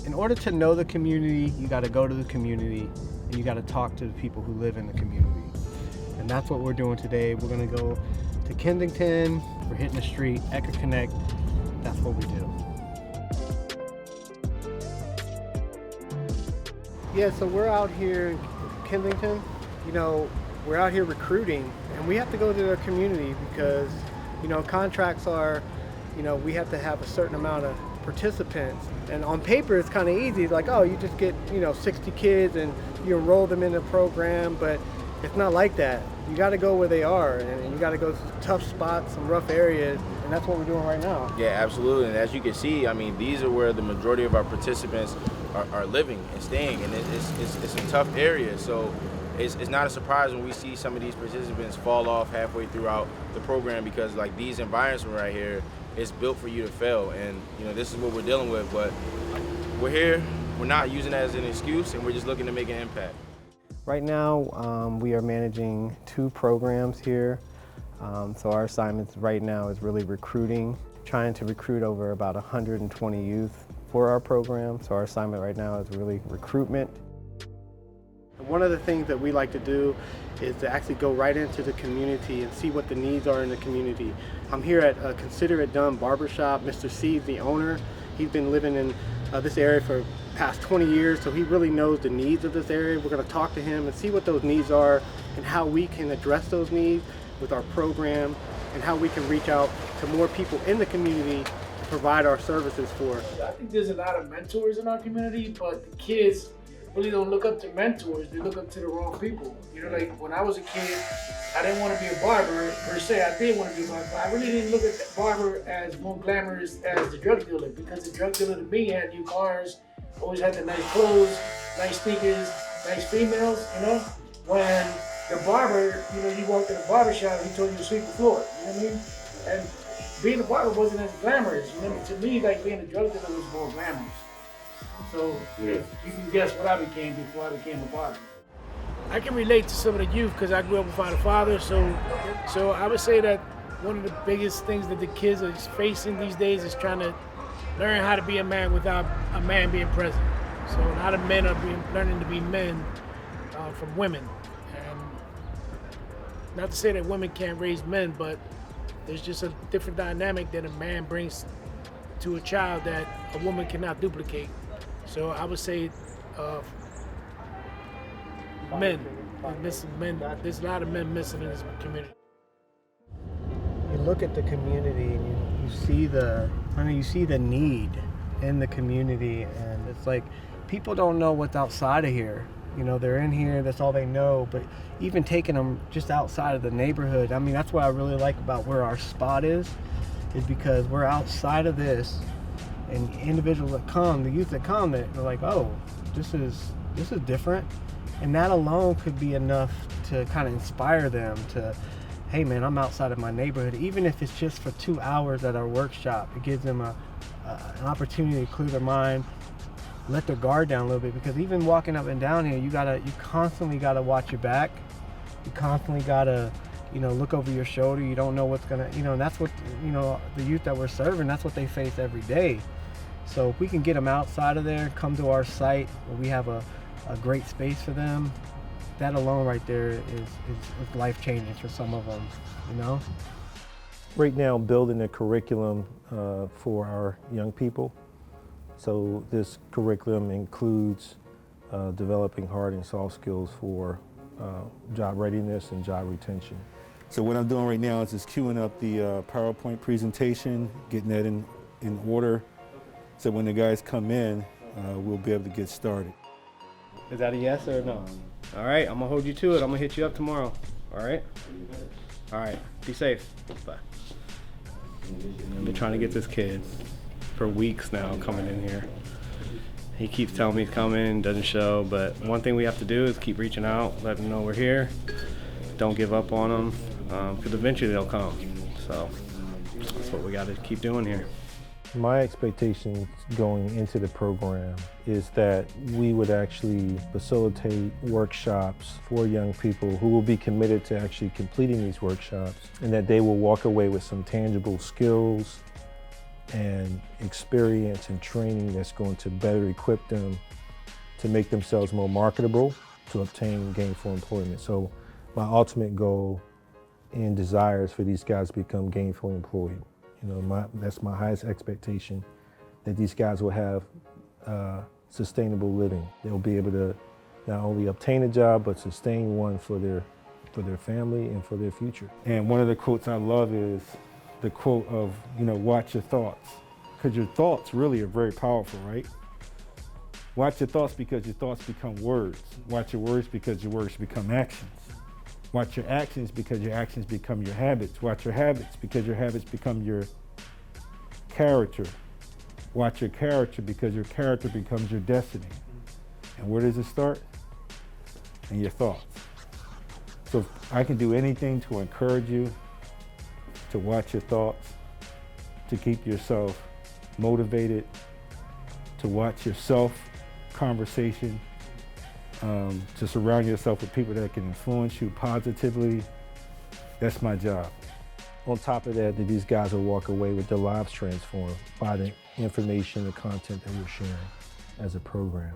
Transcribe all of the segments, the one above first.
In order to know the community, you got to go to the community and you got to talk to the people who live in the community. And that's what we're doing today. We're going to go to Kensington. We're hitting the street, Eckerd Connect. That's what we do. Yeah, so we're out here in Kensington. You know, we're out here recruiting and we have to go to their community because, you know, contracts are, you know, we have to have a certain amount of participants. And on paper, it's kind of easy. It's like, oh, you just get, you know, 60 kids and you enroll them in the program, but it's not like that. You got to go where they are, and you got to go to tough spots, some rough areas, and that's what we're doing right now. Yeah, absolutely. And as you can see, I mean, these are where the majority of our participants are living and staying, and it's a tough area. So it's not a surprise when we see some of these participants fall off halfway throughout the program, because like these environments right here, it's built for you to fail, and you know this is what we're dealing with. But we're here. We're not using that as an excuse, and we're just looking to make an impact. Right now, we are managing 2 programs here. So our assignment right now is really recruiting, trying to recruit over about 120 youth for our program. So our assignment right now is really recruitment. One of the things that we like to do is to actually go right into the community and see what the needs are in the community. I'm here at Consider It Done Barbershop. Mr. C is the owner. He's been living in this area for past 20 years, so he really knows the needs of this area. We're going to talk to him and see what those needs are and how we can address those needs with our program and how we can reach out to more people in the community to provide our services for. I think there's a lot of mentors in our community, but the kids really don't look up to mentors. They look up to the wrong people. You know, like when I was a kid, I didn't want to be a barber per se. I did want to be a barber, but I really didn't look at the barber as more glamorous as the drug dealer, because the drug dealer to me had new cars, always had the nice clothes, nice sneakers, nice females, you know? When the barber, you know, you walked in a barber shop, he told you to sweep the floor, you know what I mean? And being a barber wasn't as glamorous, you know? To me, like being a drug dealer was more glamorous. So you can guess what I became before I became a barber. I can relate to some of the youth because I grew up without a father, so I would say that one of the biggest things that the kids are facing these days is trying to learn how to be a man without a man being present. So a lot of men are learning to be men from women. And not to say that women can't raise men, but there's just a different dynamic that a man brings to a child that a woman cannot duplicate. So I would say men. There's a lot of men missing in this community. You look at the community and you see the need in the community, and it's like people don't know what's outside of here. You know, they're in here, that's all they know, but even taking them just outside of the neighborhood, I mean, that's what I really like about where our spot is because we're outside of this, and individuals that come, the youth that come, they're like, oh, this is different. And that alone could be enough to kind of inspire them to, hey man, I'm outside of my neighborhood. Even if it's just for 2 hours at our workshop, it gives them an opportunity to clear their mind, let their guard down a little bit, because even walking up and down here, you constantly gotta watch your back. You constantly gotta, you know, look over your shoulder. You don't know what's gonna, you know, and that's what, you know, the youth that we're serving, that's what they face every day. So if we can get them outside of there, come to our site where we have a great space for them, that alone right there is life-changing for some of them, you know? Right now, I'm building a curriculum for our young people. So this curriculum includes developing hard and soft skills for job readiness and job retention. So what I'm doing right now is just queuing up the PowerPoint presentation, getting that in order, so when the guys come in, we'll be able to get started. Is that a yes or a no? All right, I'm gonna hold you to it. I'm gonna hit you up tomorrow. All right? All right, be safe. Bye. I've been trying to get this kid for weeks now coming in here. He keeps telling me he's coming, doesn't show, but one thing we have to do is keep reaching out, let them know we're here. Don't give up on them, because eventually they'll come. So that's what we gotta keep doing here. My expectations going into the program is that we would actually facilitate workshops for young people who will be committed to actually completing these workshops, and that they will walk away with some tangible skills and experience and training that's going to better equip them to make themselves more marketable to obtain gainful employment. So my ultimate goal and desire is for these guys to become gainfully employed. You know, that's my highest expectation, that these guys will have sustainable living. They'll be able to not only obtain a job, but sustain one for their family and for their future. And one of the quotes I love is the quote of, you know, watch your thoughts. Because your thoughts really are very powerful, right? Watch your thoughts because your thoughts become words. Watch your words because your words become actions. Watch your actions because your actions become your habits. Watch your habits because your habits become your character. Watch your character because your character becomes your destiny. And where does it start? In your thoughts. So if I can do anything to encourage you to watch your thoughts, to keep yourself motivated, to watch your self-conversation, to surround yourself with people that can influence you positively, that's my job. On top of that, these guys will walk away with their lives transformed by the information, the content that we're sharing as a program.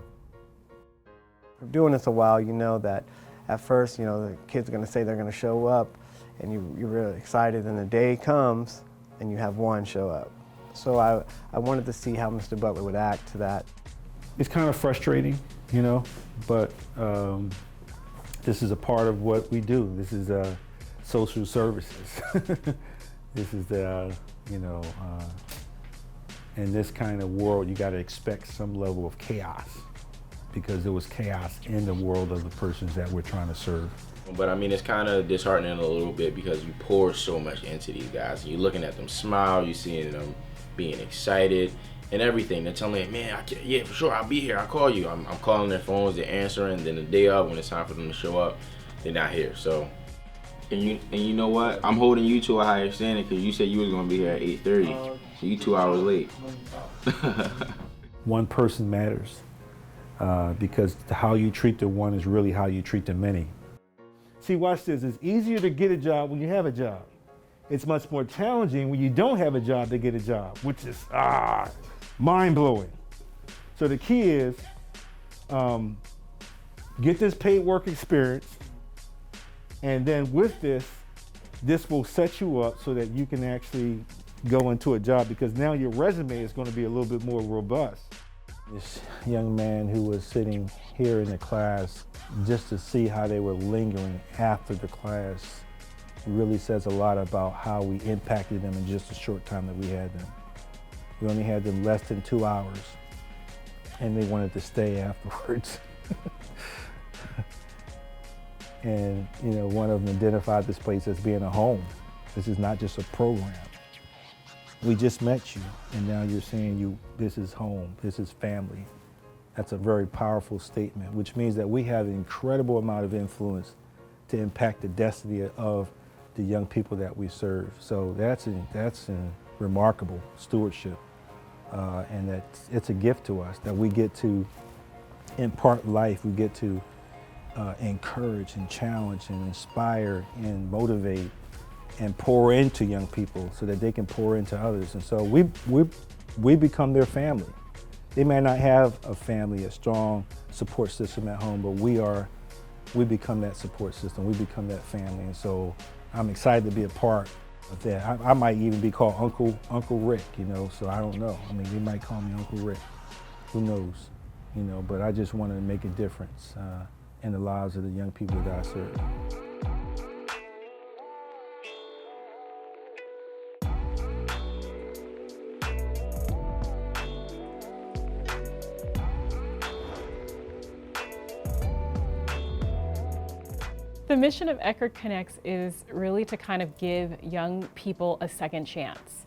Doing this a while, you know that at first, you know, the kids are going to say they're going to show up, and you're really excited, and the day comes, and you have one show up. So I wanted to see how Mr. Butler would act to that. It's kind of frustrating, you know, but this is a part of what we do. This is social services. This is you know, in this kind of world, you got to expect some level of chaos, because there was chaos in the world of the persons that we're trying to serve. But I mean, it's kind of disheartening a little bit because you pour so much into these guys. You're looking at them smile, you're seeing them being excited and everything. They're telling me, man, yeah, for sure, I'll be here, I'll call you. I'm calling their phones, they're answering, and then the day of, when it's time for them to show up, they're not here. So, and you know what? I'm holding you to a higher standard because you said you was going to be here at 8:30, so you 2 hours late. One person matters because how you treat the one is really how you treat the many. See, watch this. It's easier to get a job when you have a job. It's much more challenging when you don't have a job to get a job, which is mind-blowing. So the key is get this paid work experience, and then with this will set you up so that you can actually go into a job, because now your resume is going to be a little bit more robust. This young man who was sitting here in the class, just to see how they were lingering after the class, really says a lot about how we impacted them in just a short time that we had them. We only had them less than 2 hours, and they wanted to stay afterwards. And you know, one of them identified this place as being a home. This is not just a program. We just met you, and now you're saying this is home, this is family. That's a very powerful statement, which means that we have an incredible amount of influence to impact the destiny of the young people that we serve. So that's a remarkable stewardship, and it's a gift to us that we get to impart life. We get to encourage and challenge and inspire and motivate and pour into young people so that they can pour into others. And so we become their family. They may not have a family, a strong support system at home, but we become that support system. We become that family. And so I'm excited to be a part of that. I might even be called Uncle Rick, you know, so I don't know. I mean, they might call me Uncle Rick. Who knows? You know, but I just want to make a difference in the lives of the young people that I serve. The mission of Eckerd Connects is really to kind of give young people a second chance.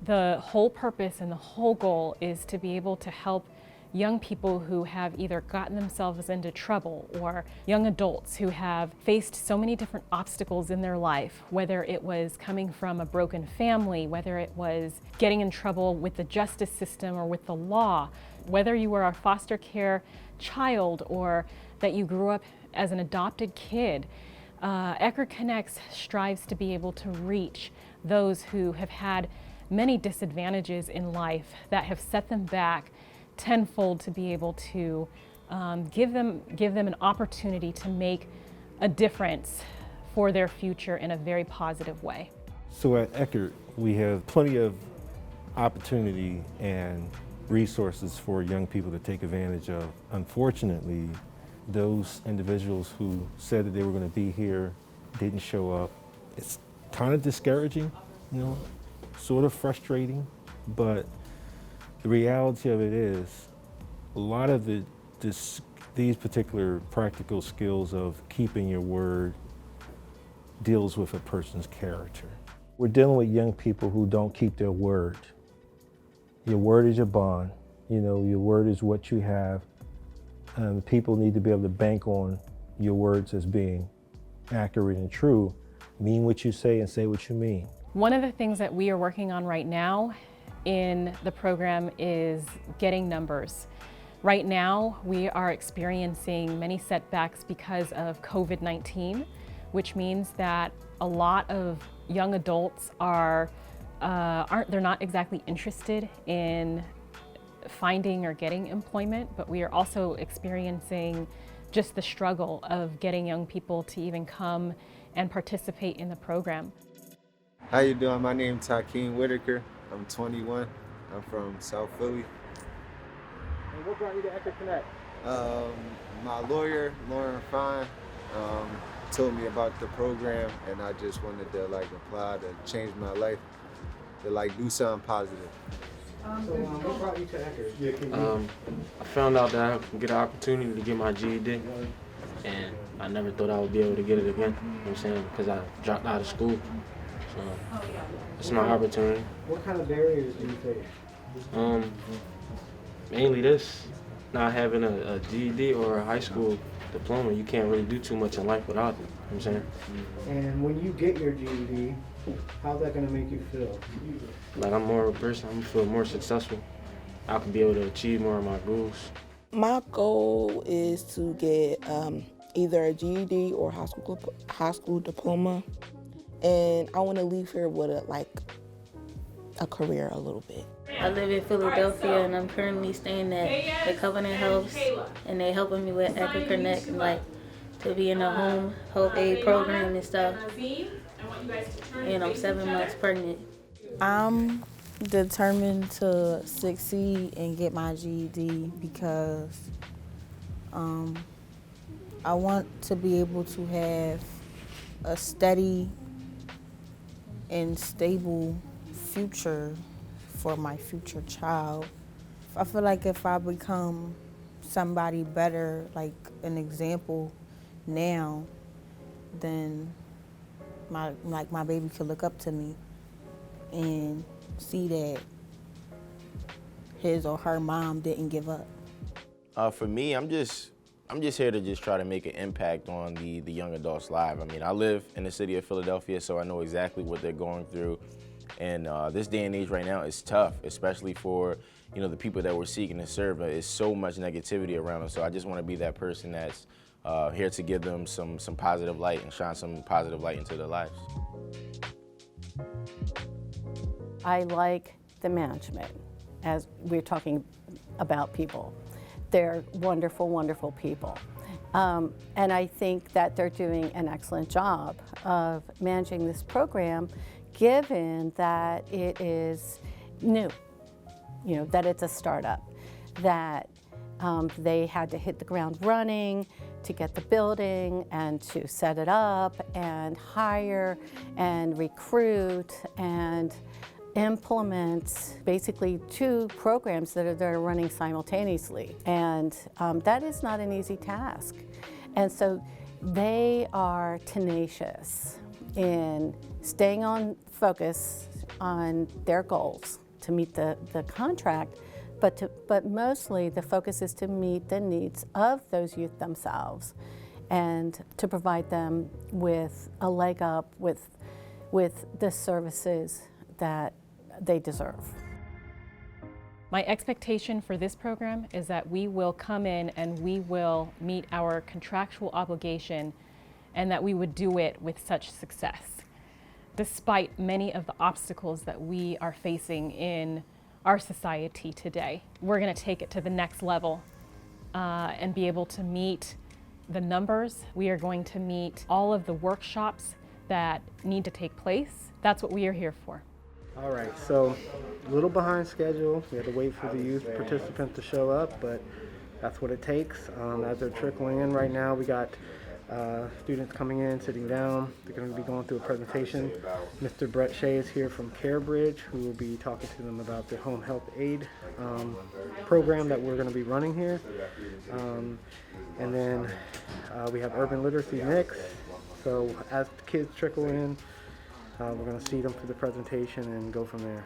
The whole purpose and the whole goal is to be able to help young people who have either gotten themselves into trouble, or young adults who have faced so many different obstacles in their life, whether it was coming from a broken family, whether it was getting in trouble with the justice system or with the law, whether you were a foster care child or that you grew up as an adopted kid. Eckerd Connects strives to be able to reach those who have had many disadvantages in life that have set them back tenfold, to be able to give them an opportunity to make a difference for their future in a very positive way. So at Eckerd, we have plenty of opportunity and resources for young people to take advantage of. Unfortunately, those individuals who said that they were going to be here didn't show up. It's kind of discouraging, sort of frustrating, but the reality of it is a lot of these particular practical skills of keeping your word deals with a person's character. We're dealing with young people who don't keep their word. Your word is your bond. Your word is what you have. People need to be able to bank on your words as being accurate and true. Mean what you say and say what you mean. One of the things that we are working on right now in the program is getting numbers. Right now, we are experiencing many setbacks because of COVID-19, which means that a lot of young adults they're not exactly interested in finding or getting employment, but we are also experiencing just the struggle of getting young people to even come and participate in the program. How you doing? My name's Hakeem Whitaker. I'm 21. I'm from South Philly. And what brought you to Eckerd Connect? My lawyer, Lauren Fine, told me about the program, and I just wanted to apply to change my life, to do something positive. So what brought you to Eckerd? I found out that I could get an opportunity to get my GED, and I never thought I would be able to get it again, you know what I'm saying, because I dropped out of school. So it's my opportunity. What kind of barriers do you face? Mainly this, not having a GED or a high school diploma, you can't really do too much in life without it, you know what I'm saying? And when you get your GED, how's that going to make you feel? Like I'm more of a person, I'm gonna feel more successful. I could be able to achieve more of my goals. My goal is to get either a GED or high school diploma, and I want to leave here with a career a little bit. I live in Philadelphia, and I'm currently staying at the Covenant House, and they're helping me with Eckerd Connect and to be in a home health aid program and stuff. And I'm 7 months pregnant. I'm determined to succeed and get my GED because I want to be able to have a steady and stable future for my future child. I feel like if I become somebody better, like an example now, then my baby could look up to me and see that his or her mom didn't give up. For me, I'm just here to just try to make an impact on the young adults' lives. I mean, I live in the city of Philadelphia, so I know exactly what they're going through. And this day and age right now is tough, especially for the people that we're seeking to serve. There's so much negativity around them. So I just want to be that person that's here to give them some positive light and shine some positive light into their lives. I like the management, as we're talking about people. They're wonderful, wonderful people. And I think that they're doing an excellent job of managing this program, given that it is new, that it's a startup, that they had to hit the ground running to get the building and to set it up and hire and recruit and implement basically 2 programs that are running simultaneously. And that is not an easy task. And so they are tenacious in staying on focus on their goals to meet the contract, but mostly the focus is to meet the needs of those youth themselves and to provide them with a leg up with the services that they deserve. My expectation for this program is that we will come in and we will meet our contractual obligation and that we would do it with such success, despite many of the obstacles that we are facing in our society today. We're going to take it to the next level and be able to meet the numbers. We are going to meet all of the workshops that need to take place. That's what we are here for. All right, so a little behind schedule. We had to wait for the youth participants to show up, but that's what it takes. As they're trickling in right now, we got students coming in, sitting down. They're going to be going through a presentation. Mr. Brett Shea is here from CareBridge, who will be talking to them about the home health aid program that we're going to be running here. And then we have urban literacy next. So as the kids trickle in, we're going to see them through the presentation and go from there.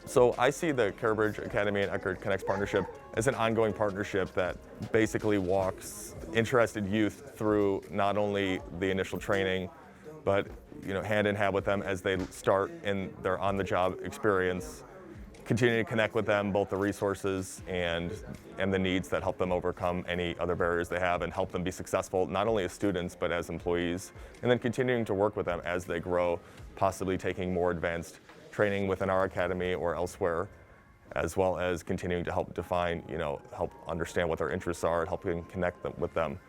So I see the CareBridge Academy and Eckerd Connects partnership as an ongoing partnership that basically walks interested youth through not only the initial training, but hand in hand with them as they start in their on-the-job experience, continue to connect with them, both the resources and the needs that help them overcome any other barriers they have and help them be successful, not only as students, but as employees, and then continuing to work with them as they grow, possibly taking more advanced training within our academy or elsewhere, as well as continuing to help define, help understand what their interests are and helping connect them with them.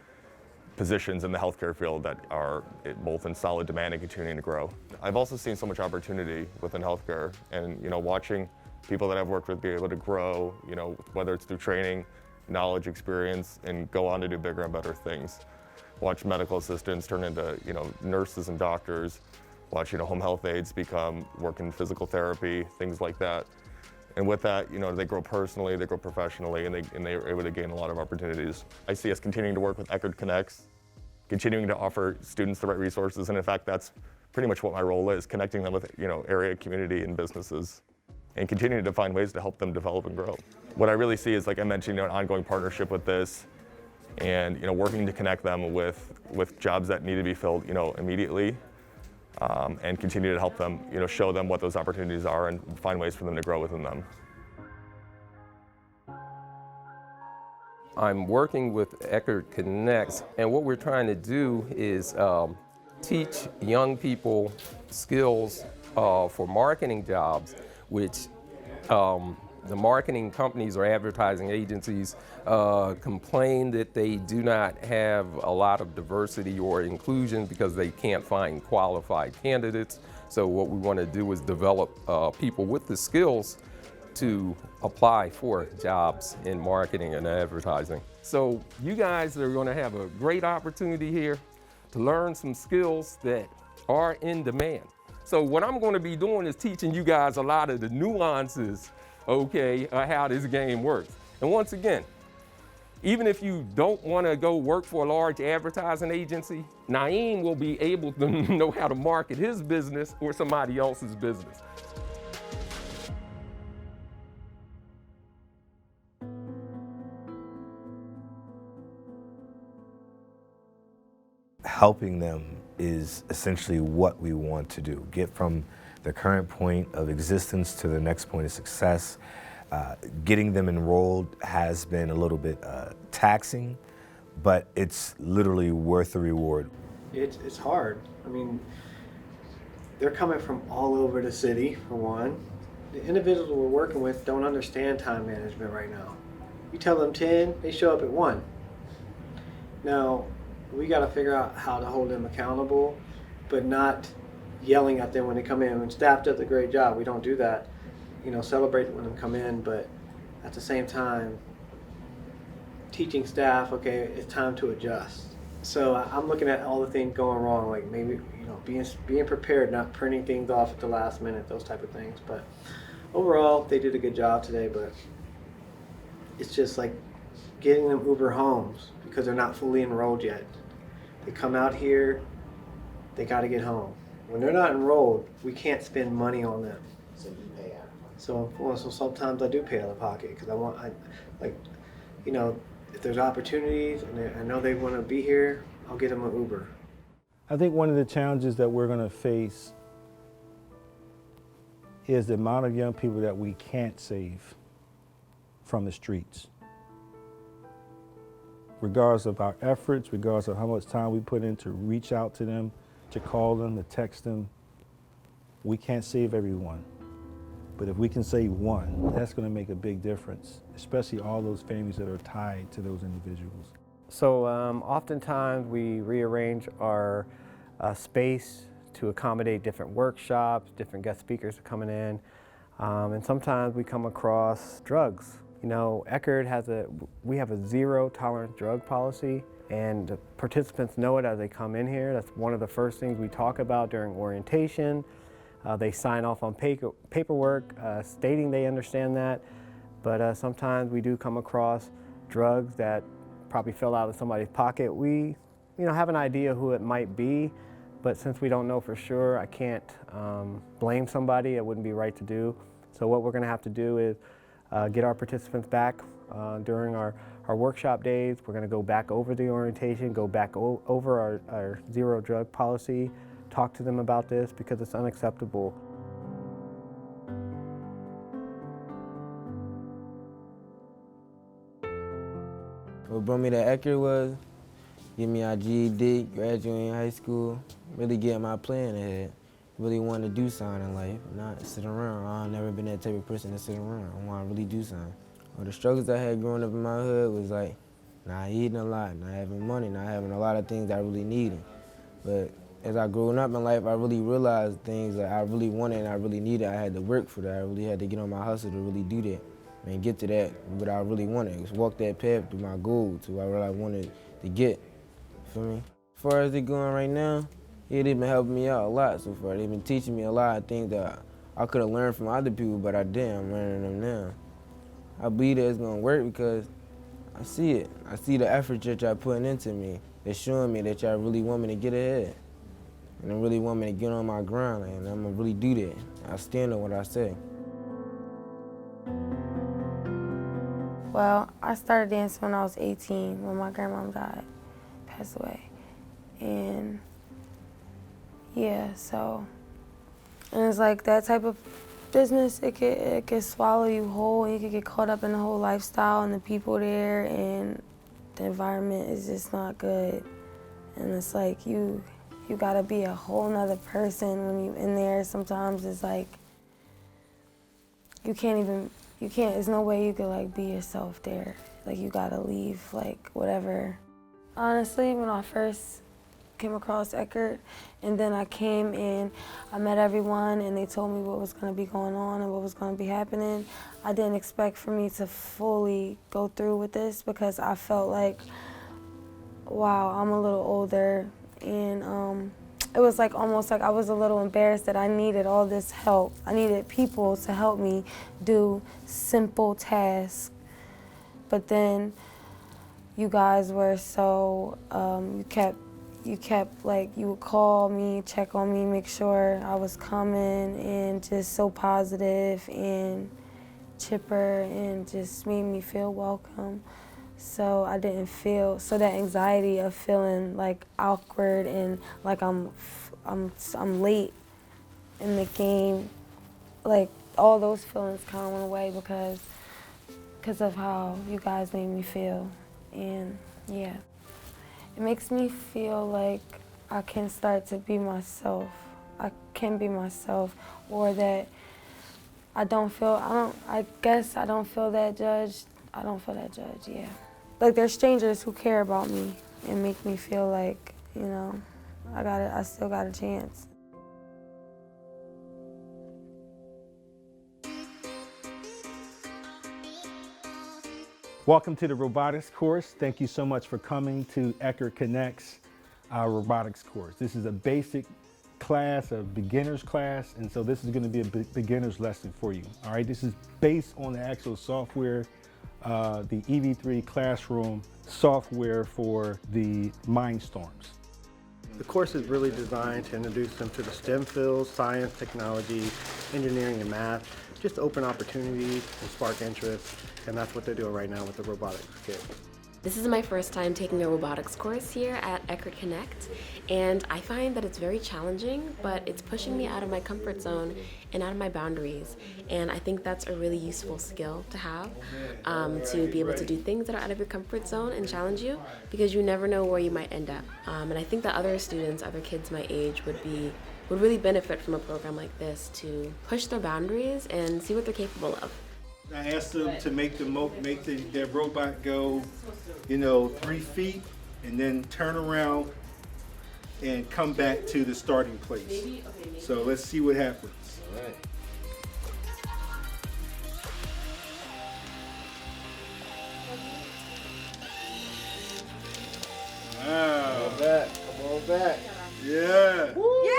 Positions in the healthcare field that are both in solid demand and continuing to grow. I've also seen so much opportunity within healthcare and, watching people that I've worked with be able to grow, whether it's through training, knowledge, experience, and go on to do bigger and better things. Watch medical assistants turn into, nurses and doctors. Watch, home health aides work in physical therapy, things like that. And with that, they grow personally, they grow professionally, and they are able to gain a lot of opportunities. I see us continuing to work with Eckerd Connects, continuing to offer students the right resources, and in fact, that's pretty much what my role is, connecting them with, area, community, and businesses, and continuing to find ways to help them develop and grow. What I really see is, like I mentioned, an ongoing partnership with this, and working to connect them with jobs that need to be filled, immediately. And continue to help them, show them what those opportunities are and find ways for them to grow within them. I'm working with Eckerd Connects, and what we're trying to do is teach young people skills for marketing jobs, which the marketing companies or advertising agencies complain that they do not have a lot of diversity or inclusion because they can't find qualified candidates. So what we want to do is develop people with the skills to apply for jobs in marketing and advertising. So you guys are going to have a great opportunity here to learn some skills that are in demand. So what I'm going to be doing is teaching you guys a lot of the nuances, how this game works. And once again, even if you don't want to go work for a large advertising agency, Naeem will be able to know how to market his business or somebody else's business. Helping them is essentially what we want to do. Get from the current point of existence to the next point of success. Getting them enrolled has been a little bit taxing, but it's literally worth the reward. It's hard. I mean, they're coming from all over the city, for one. The individuals we're working with don't understand time management right now. You tell them 10, they show up at 1. Now, we got to figure out how to hold them accountable, but not yelling at them when they come in. When staff does a great job, we don't do that. Celebrate when they come in, but at the same time, teaching staff, okay, it's time to adjust. So I'm looking at all the things going wrong, like maybe being prepared, not printing things off at the last minute, those type of things. But overall, they did a good job today. But it's just like getting them Uber homes because they're not fully enrolled yet. They come out here, they got to get home. When they're not enrolled, we can't spend money on them. So you pay out of So sometimes I do pay out of pocket because if there's opportunities and I know they want to be here, I'll get them an Uber. I think one of the challenges that we're going to face is the amount of young people that we can't save from the streets. Regardless of our efforts, regardless of how much time we put in to reach out to them, to call them, to text them, we can't save everyone. But if we can save one, that's going to make a big difference, especially all those families that are tied to those individuals. So oftentimes we rearrange our space to accommodate different workshops, different guest speakers coming in, and sometimes we come across drugs. You know, Eckerd we have a zero tolerance drug policy, and the participants know it as they come in here. That's one of the first things we talk about during orientation. They sign off on paperwork stating they understand that, but sometimes we do come across drugs that probably fell out of somebody's pocket. We have an idea who it might be, but since we don't know for sure, I can't blame somebody. It wouldn't be right to do. So what we're going to have to do is get our participants back during our workshop days. We're going to go back over the orientation, go back over our zero drug policy, talk to them about this because it's unacceptable. What brought me to Eckerd was get me our GED, graduating high school, really get my plan ahead. Really want to do something in life, not sit around. I've never been that type of person to sit around. I want to really do something. Well, the struggles I had growing up in my hood was like not eating a lot, not having money, not having a lot of things I really needed. But as I grew up in life, I really realized things that I really wanted and I really needed. I had to work for that. I really had to get on my hustle to really do that and get to that, what I really wanted. Just walk that path to my goal, to what I wanted to get. Feel me? As far as it going right now, they've been helping me out a lot so far. They've been teaching me a lot of things that I could have learned from other people, but I didn't. I'm learning them now. I believe that it's gonna work because I see it. I see the effort that y'all putting into me. They're showing me that y'all really want me to get ahead. And they really want me to get on my grind, and I'm gonna really do that. I stand on what I say. Well, I started dancing when I was 18, when my grandmom passed away. And yeah, so, and it's like that type of business, it could swallow you whole, and you could get caught up in the whole lifestyle and the people there, and the environment is just not good. And it's like you gotta be a whole nother person when you in there. Sometimes it's like, there's no way you could like be yourself there. Like you gotta leave, like whatever. Honestly, when I first came across Eckerd, and then I came and I met everyone and they told me what was gonna be going on and what was gonna be happening, I didn't expect for me to fully go through with this because I felt like, wow, I'm a little older, and it was like almost like I was a little embarrassed that I needed all this help. I needed people to help me do simple tasks. But then you guys were so, you kept like, you would call me, check on me, make sure I was coming, and just so positive and chipper and just made me feel welcome. So I didn't feel, so that anxiety of feeling like awkward and like I'm late in the game, like all those feelings kind of went away because of how you guys made me feel. And yeah, it makes me feel like I can start to be myself. I can be myself, or that I guess I don't feel that judged. I don't feel that judged, yeah. Like there's strangers who care about me and make me feel like, you know, I still got a chance. Welcome to the robotics course. Thank you so much for coming to Eckerd Connects, our robotics course. This is a basic class, a beginner's class, and so this is going to be a beginner's lesson for you. All right, this is based on the actual software, the EV3 classroom software for the Mindstorms. The course is really designed to introduce them to the STEM fields, science, technology, engineering, and math, just open opportunities and spark interest, and that's what they're doing right now with the robotics kit. This is my first time taking a robotics course here at Eckerd Connect, and I find that it's very challenging, but it's pushing me out of my comfort zone and out of my boundaries. And I think that's a really useful skill to have, to be able to do things that are out of your comfort zone and challenge you, because you never know where you might end up. And I think that other students, other kids my age would really benefit from a program like this to push their boundaries and see what they're capable of. I asked them to make their robot go, 3 feet, and then turn around and come back to the starting place. So let's see what happens. All right. Wow. Come on back. Come on back. Yeah. Woo. Yay!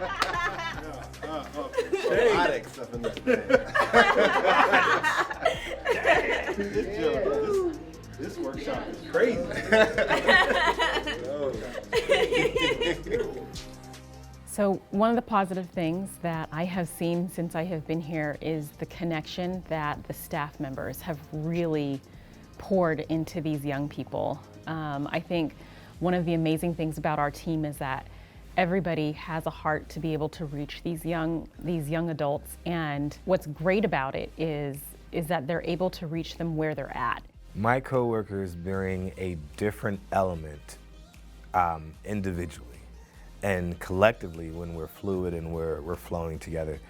Let's go. Robotics up in this This workshop is crazy. So one of the positive things that I have seen since I have been here is the connection that the staff members have really poured into these young people. I think one of the amazing things about our team is that everybody has a heart to be able to reach these young adults, and what's great about it is that they're able to reach them where they're at. My coworkers bring a different element individually, and collectively when we're fluid and we're flowing together.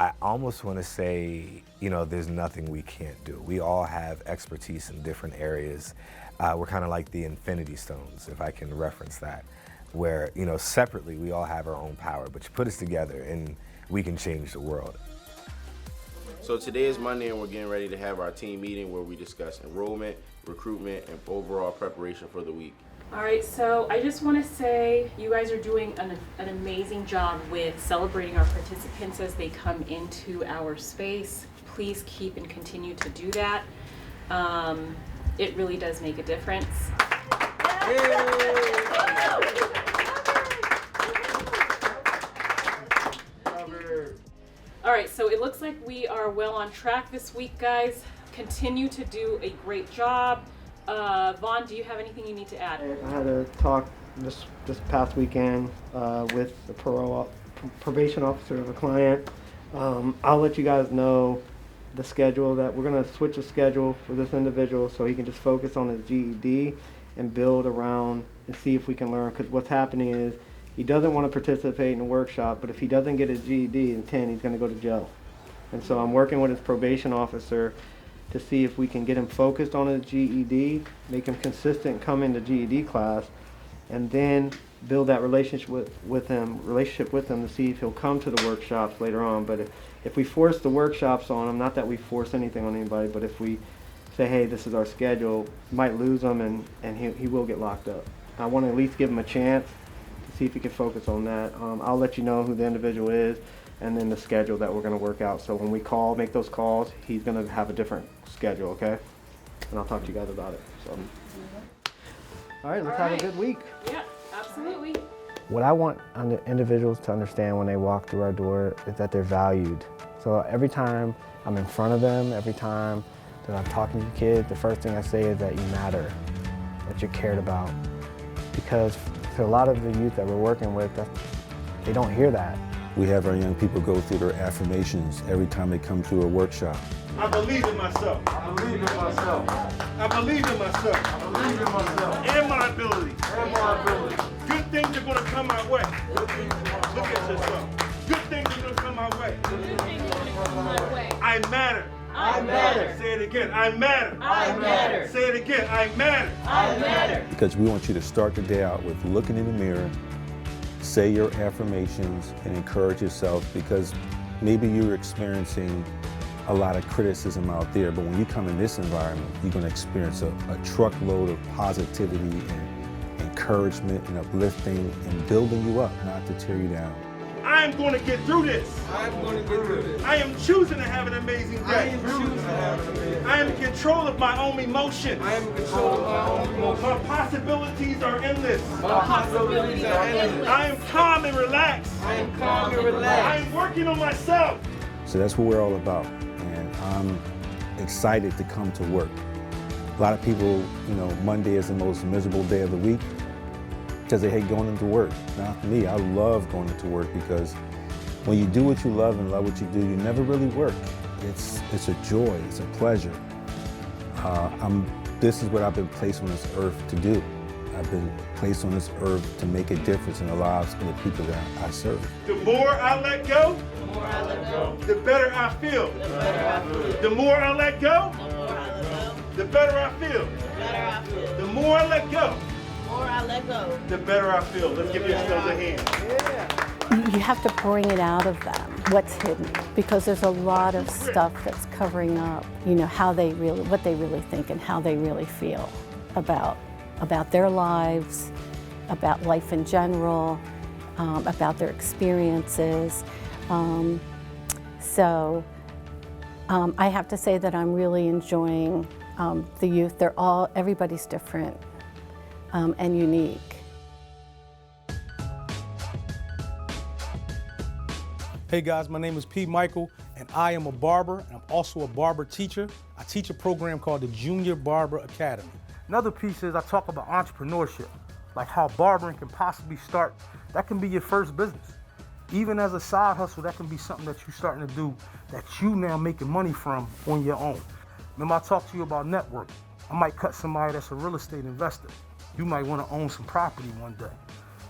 I almost want to say, there's nothing we can't do. We all have expertise in different areas. We're kind of like the Infinity Stones, if I can reference that, where, separately we all have our own power, but you put us together and we can change the world. So today is Monday and we're getting ready to have our team meeting where we discuss enrollment, recruitment, and overall preparation for the week. All right, so I just want to say you guys are doing an amazing job with celebrating our participants as they come into our space. Please keep and continue to do that. It really does make a difference. All right, so it looks like we are well on track this week, guys. Continue to do a great job. Vaughn, do you have anything you need to add? I had a talk this past weekend with the probation officer of a client. I'll let you guys know the schedule, that we're going to switch the schedule for this individual so he can just focus on his GED and build around and see if we can learn, because what's happening is he doesn't want to participate in a workshop, but if he doesn't get his GED in 10, he's going to go to jail. And so I'm working with his probation officer to see if we can get him focused on his GED, make him consistent, come into GED class, and then build that relationship with him to see if he'll come to the workshops later on. But if we force the workshops on him, not that we force anything on anybody, but if we say, hey, this is our schedule, we might lose him and he will get locked up. I want to at least give him a chance to see if he can focus on that. I'll let you know who the individual is and then the schedule that we're going to work out. So when we make those calls, he's going to have a different schedule, okay? And I'll talk to you guys about it. So, all right, let's have a good week. Yeah, absolutely. What I want individuals to understand when they walk through our door is that they're valued. So every time I'm in front of them, every time that I'm talking to kids, the first thing I say is that you matter, that you're cared about. Because to a lot of the youth that we're working with, they don't hear that. We have our young people go through their affirmations every time they come through a workshop. I believe in myself. I believe in myself. I believe in myself. I believe in myself. And my ability. And my ability. Good things are going to come my way. Look at yourself. Good things are going to come my way. Good things are going to come my way. I matter. I matter. Say it again. I matter. I matter. Say it again. I matter. I matter. Because we want you to start the day out with looking in the mirror, say your affirmations, and encourage yourself, because maybe you're experiencing a lot of criticism out there, but when you come in this environment, you're going to experience a truckload of positivity and encouragement and uplifting and building you up, not to tear you down. I am going to get through this. I'm going to get through this. I am choosing to have an amazing day. I am choosing to have an amazing day. I am in control of my own emotions. I am in control of my own emotions. My possibilities are endless. My possibilities are endless. I am calm and relaxed. I am calm and relaxed. I am working on myself. So that's what we're all about, and I'm excited to come to work. A lot of people, Monday is the most miserable day of the week because they hate going into work. Not for me, I love going into work because when you do what you love and love what you do, you never really work. It's a joy, it's a pleasure. This is what I've been placed on this earth to do. I've been placed on this earth to make a difference in the lives of the people that I serve. The more I let go, the better I feel. The more I let go, the better I feel. The more I let go, the better I feel. Let's give yourselves a hand. You have to bring it out of them, what's hidden, because there's a lot of stuff that's covering up, what they really think and how they really feel about their lives, about life in general, about their experiences. So I have to say that I'm really enjoying the youth. Everybody's different and unique. Hey guys, my name is P. Michael, and I am a barber, and I'm also a barber teacher. I teach a program called the Junior Barber Academy. Another piece is I talk about entrepreneurship, like how barbering can possibly start. That can be your first business. Even as a side hustle, that can be something that you're starting to do that you now making money from on your own. Remember I talked to you about networking. I might cut somebody that's a real estate investor. You might want to own some property one day.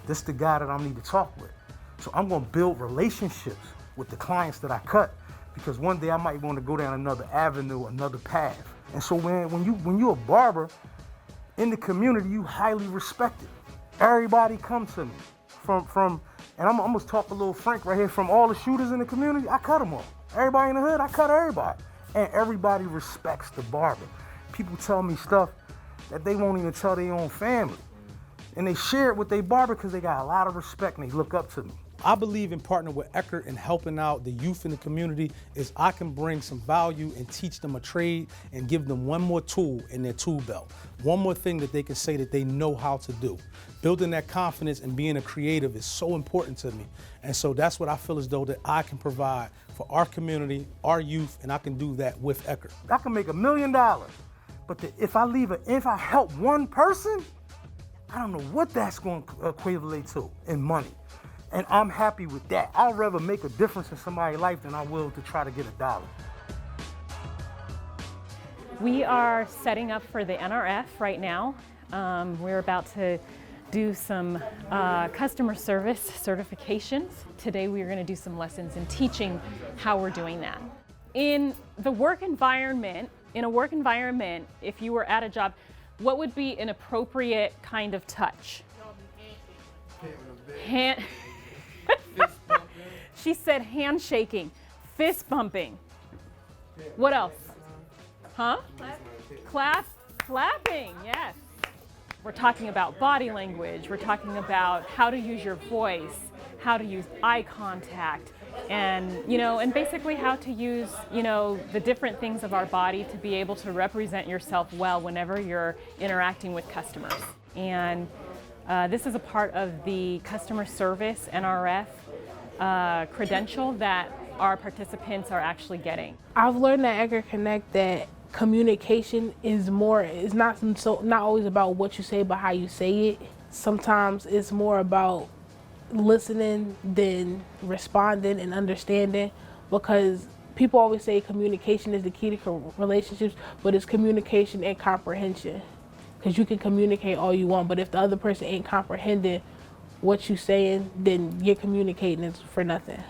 This is the guy that I need to talk with. So I'm going to build relationships with the clients that I cut, because one day I might want to go down another avenue, another path. And so when you're a barber in the community, you highly respected. Everybody come to me from and I'm going to talk a little frank right here, from all the shooters in the community, I cut them all. Everybody in the hood, I cut everybody. And everybody respects the barber. People tell me stuff that they won't even tell their own family. And they share it with their barber because they got a lot of respect and they look up to me. I believe in partnering with Eckerd and helping out the youth in the community is I can bring some value and teach them a trade and give them one more tool in their tool belt. One more thing that they can say that they know how to do. Building that confidence and being a creative is so important to me. And so that's what I feel as though that I can provide for our community, our youth, and I can do that with Eckerd. I can make $1 million, but if I help one person, I don't know what that's going to equate to in money. And I'm happy with that. I'd rather make a difference in somebody's life than I will to try to get $1. We are setting up for the NRF right now. We're about to do some customer service certifications. Today we are going to do some lessons in teaching how we're doing that. In a work environment, if you were at a job, what would be an appropriate kind of touch? Hand. She said handshaking, fist bumping. What else? Huh? Clapping, yes. We're talking about body language. We're talking about how to use your voice, how to use eye contact, and and basically how to use the different things of our body to be able to represent yourself well whenever you're interacting with customers. And this is a part of the customer service NRF credential that our participants are actually getting. I've learned at Eckerd Connect that communication is not always about what you say, but how you say it. Sometimes it's more about listening than responding and understanding, because people always say communication is the key to relationships, but it's communication and comprehension. Because you can communicate all you want, but if the other person ain't comprehending what you're saying, then you're communicating for nothing.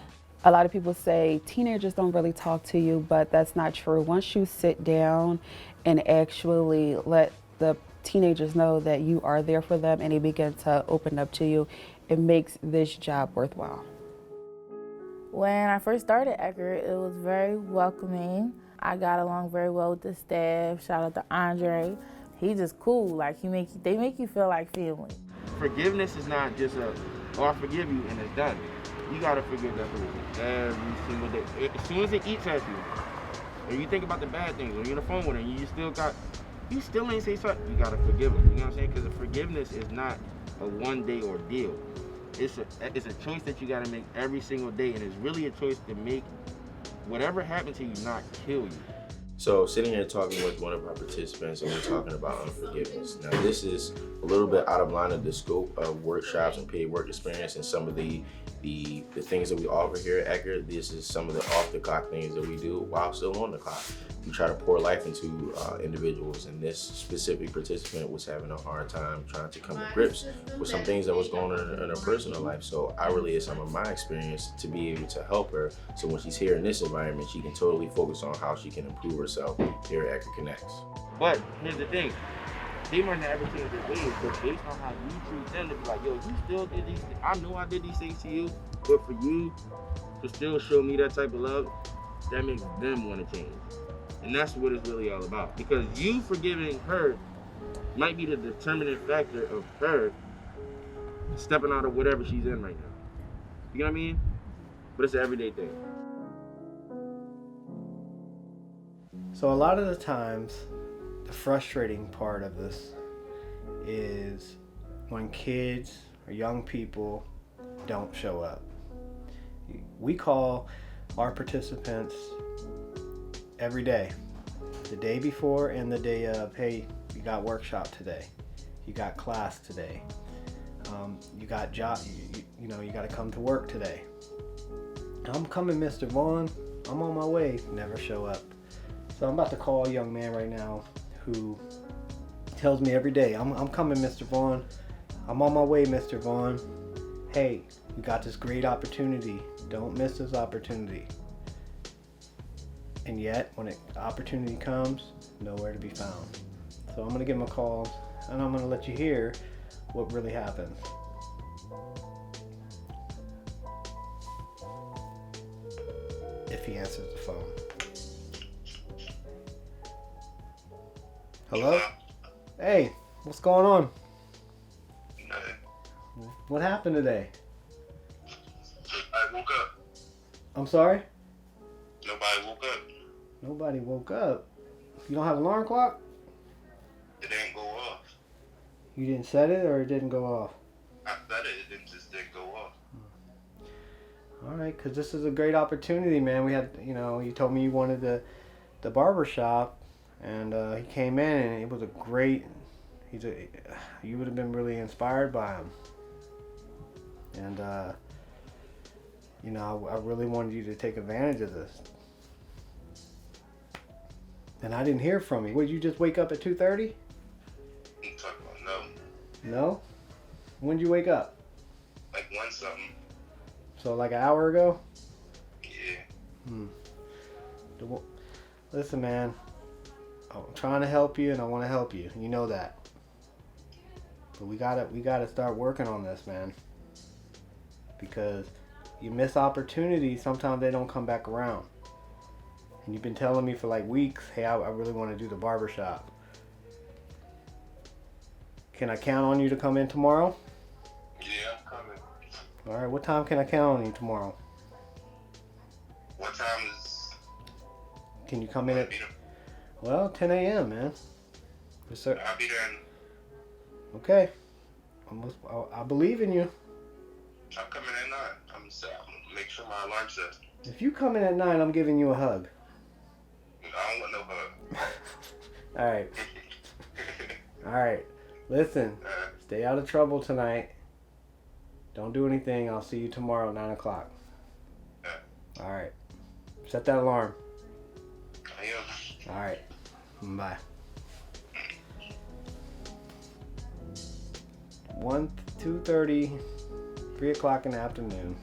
A lot of people say teenagers don't really talk to you, but that's not true. Once you sit down and actually let the teenagers know that you are there for them and they begin to open up to you, it makes this job worthwhile. When I first started Eckerd, it was very welcoming. I got along very well with the staff. Shout out to Andre. He's just cool. Like they make you feel like family. Forgiveness is not just I forgive you and it's done. you gotta forgive that person every single day. As soon as it eats at you, and you think about the bad things, when you're on the phone with her, and you still ain't say sorry, you gotta forgive them. You know what I'm saying? Because forgiveness is not a one-day ordeal. It's a choice that you gotta make every single day, and it's really a choice to make whatever happened to you not kill you. So sitting here talking with one of our participants, and we're talking about unforgiveness. Now this is a little bit out of line of the scope of workshops and paid work experience and some of the things that we offer here at Eckerd. This is some of the off the clock things that we do while still on the clock. We try to pour life into individuals, and this specific participant was having a hard time trying to come to grips with some things that was going on in her personal life. So I relayed some of my experience to be able to help her, so when she's here in this environment, she can totally focus on how she can improve herself here at Eckerd Connects. But here's the thing, they might not ever change their ways, but based on how you treat them, to be like, yo, you still did these, I know I did these things to you, but for you to still show me that type of love, that makes them want to change. And that's what it's really all about. Because you forgiving her might be the determining factor of her stepping out of whatever she's in right now. You know what I mean? But it's an everyday thing. So a lot of the times, the frustrating part of this is when kids or young people don't show up. We call our participants every day, the day before and the day of. Hey, you got workshop today, you got class today, you got job, you know, you got to come to work today. I'm coming, Mr. Vaughn, I'm on my way. Never show up. So I'm about to call a young man right now who tells me every day, I'm coming, Mr. Vaughn, I'm on my way, Mr. Vaughn. Hey, you got this great opportunity, don't miss this opportunity. And yet, when opportunity comes, nowhere to be found. So I'm going to give him a call, and I'm going to let you hear what really happens. If he answers the phone. Hello? Hey, what's going on? What happened today? I woke up. I'm sorry? Nobody woke up. Nobody woke up? You don't have an alarm clock? It didn't go off. You didn't set it, or it didn't go off? I set it, it just didn't go off. All right, because this is a great opportunity, man. We had, you know, you told me you wanted the barber shop, and he came in, and it was a great, you would have been really inspired by him. And, you know, I really wanted you to take advantage of this. And I didn't hear from you. Would you just wake up at 2:30? I'm talking about no. No? When did you wake up? Like 1 something. So like an hour ago? Yeah. Listen, man. I'm trying to help you, and I want to help you. You know that. But we gotta start working on this, man. Because you miss opportunities, sometimes they don't come back around. And you've been telling me for like weeks, hey, I really want to do the barbershop. Can I count on you to come in tomorrow? Yeah, I'm coming. All right, what time can I count on you tomorrow? What time is... Can you come in at... Well, 10 a.m., man. Yes, sir. I'll be there. Okay. I believe in you. I'm coming at 9. I'm gonna make sure my alarm's set. If you come in at 9, I'm giving you a hug. I don't want no hug. All right. All right. Listen, stay out of trouble tonight. Don't do anything. I'll see you tomorrow, 9 o'clock. All right. Set that alarm. I am. All right. Bye. 2:30, 3 o'clock in the afternoon.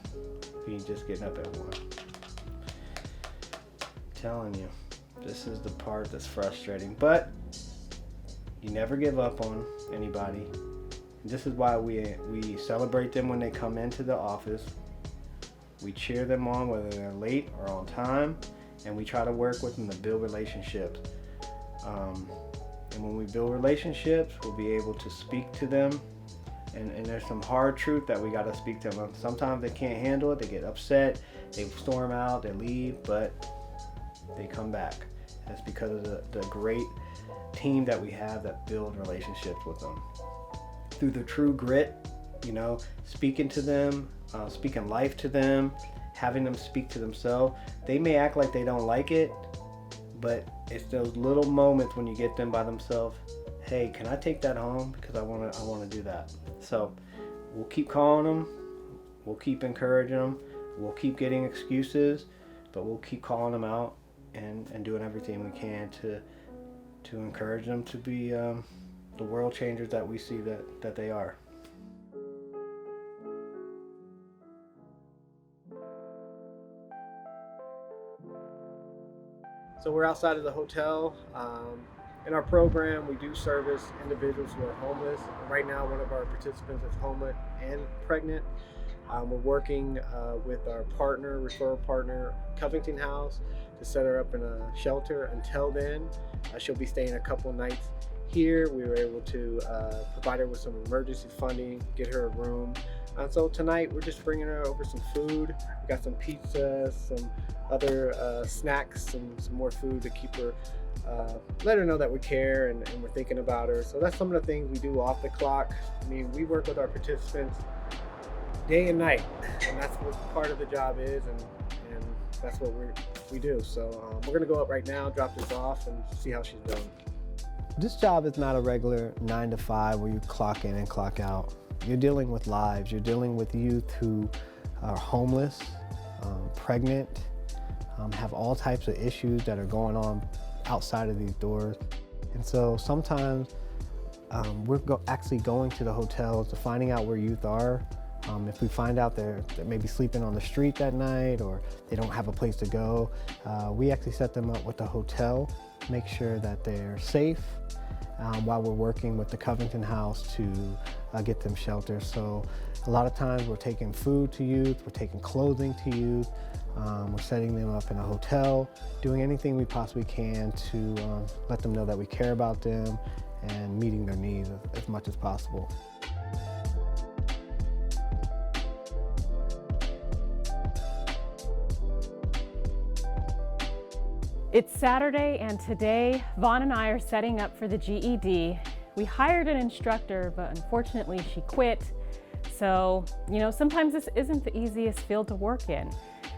He's just getting up at 1. Telling you, this is the part that's frustrating. But you never give up on anybody. This is why we celebrate them when they come into the office. We cheer them on whether they're late or on time, and we try to work with them to build relationships. And when we build relationships, we'll be able to speak to them And there's some hard truth that we got to speak to them. Sometimes they can't handle it, they get upset, they storm out, they leave, but they come back. And it's because of the great team that we have that build relationships with them. Through the true grit, you know, speaking to them, speaking life to them, having them speak to themselves. They may act like they don't like it, but it's those little moments when you get them by themselves. Hey, can I take that home? Because I want to do that. So we'll keep calling them, we'll keep encouraging them, we'll keep getting excuses, but we'll keep calling them out and doing everything we can to encourage them to be the world changers that we see that they are. So we're outside of the hotel. In our program, we do service individuals who are homeless. Right now, one of our participants is homeless and pregnant. We're working with our partner, referral partner, Covington House, to set her up in a shelter. Until then, she'll be staying a couple nights here. We were able to provide her with some emergency funding, get her a room. So tonight, we're just bringing her over some food. We got some pizza, some other snacks, some more food to keep her, let her know that we care and we're thinking about her. So that's some of the things we do off the clock. I mean, we work with our participants day and night, and that's what part of the job is, and that's what we do. So we're gonna go up right now, drop this off, and see how she's doing. This job is not a regular 9 to 5 where you clock in and clock out. You're dealing with lives. You're dealing with youth who are homeless, pregnant, have all types of issues that are going on outside of these doors. And so sometimes we're actually going to the hotels to finding out where youth are. If we find out they're maybe sleeping on the street that night or they don't have a place to go, we actually set them up with a hotel, make sure that they're safe while we're working with the Covington House to get them shelter. So a lot of times we're taking food to youth, we're taking clothing to youth, we're setting them up in a hotel, doing anything we possibly can to let them know that we care about them and meeting their needs as much as possible. It's Saturday, and today Vaughn and I are setting up for the GED. We hired an instructor, but unfortunately she quit. So, you know, sometimes this isn't the easiest field to work in.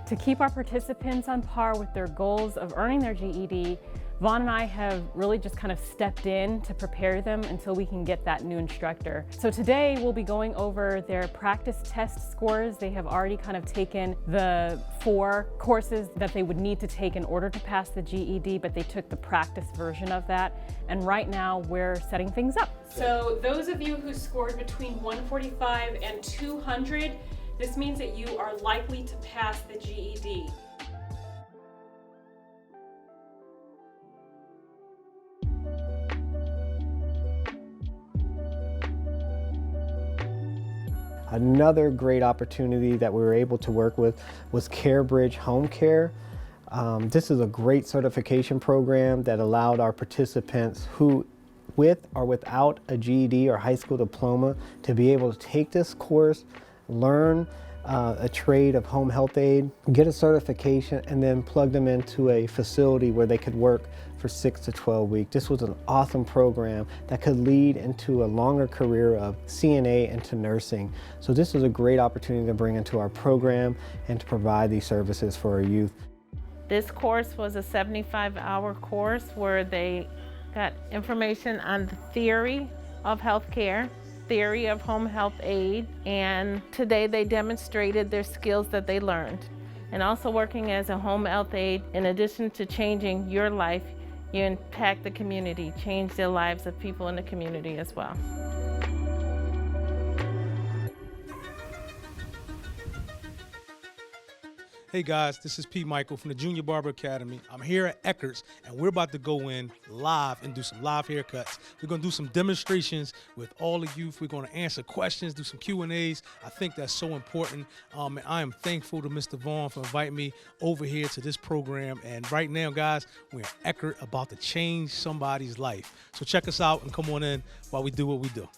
To keep our participants on par with their goals of earning their GED, Vaughn and I have really just kind of stepped in to prepare them until we can get that new instructor. So today we'll be going over their practice test scores. They have already kind of taken the 4 courses that they would need to take in order to pass the GED, but they took the practice version of that. And right now we're setting things up. So those of you who scored between 145 and 200, this means that you are likely to pass the GED. Another great opportunity that we were able to work with was CareBridge Home Care. This is a great certification program that allowed our participants who, with or without a GED or high school diploma, to be able to take this course, learn a trade of home health aid, get a certification, and then plug them into a facility where they could work for 6 to 12 weeks. This was an awesome program that could lead into a longer career of CNA into nursing. So this is a great opportunity to bring into our program and to provide these services for our youth. This course was a 75-hour course where they got information on the theory of healthcare, theory of home health aid, and today they demonstrated their skills that they learned. And also working as a home health aide, in addition to changing your life, you impact the community, change the lives of people in the community as well. Hey guys, this is P. Michael from the Junior Barber Academy. I'm here at Eckerd's, and we're about to go in live and do some live haircuts. We're gonna do some demonstrations with all the youth. We're gonna answer questions, do some Q&As. I think that's so important. And I am thankful to Mr. Vaughn for inviting me over here to this program. And right now, guys, we're at Eckerd, about to change somebody's life. So check us out and come on in while we do what we do.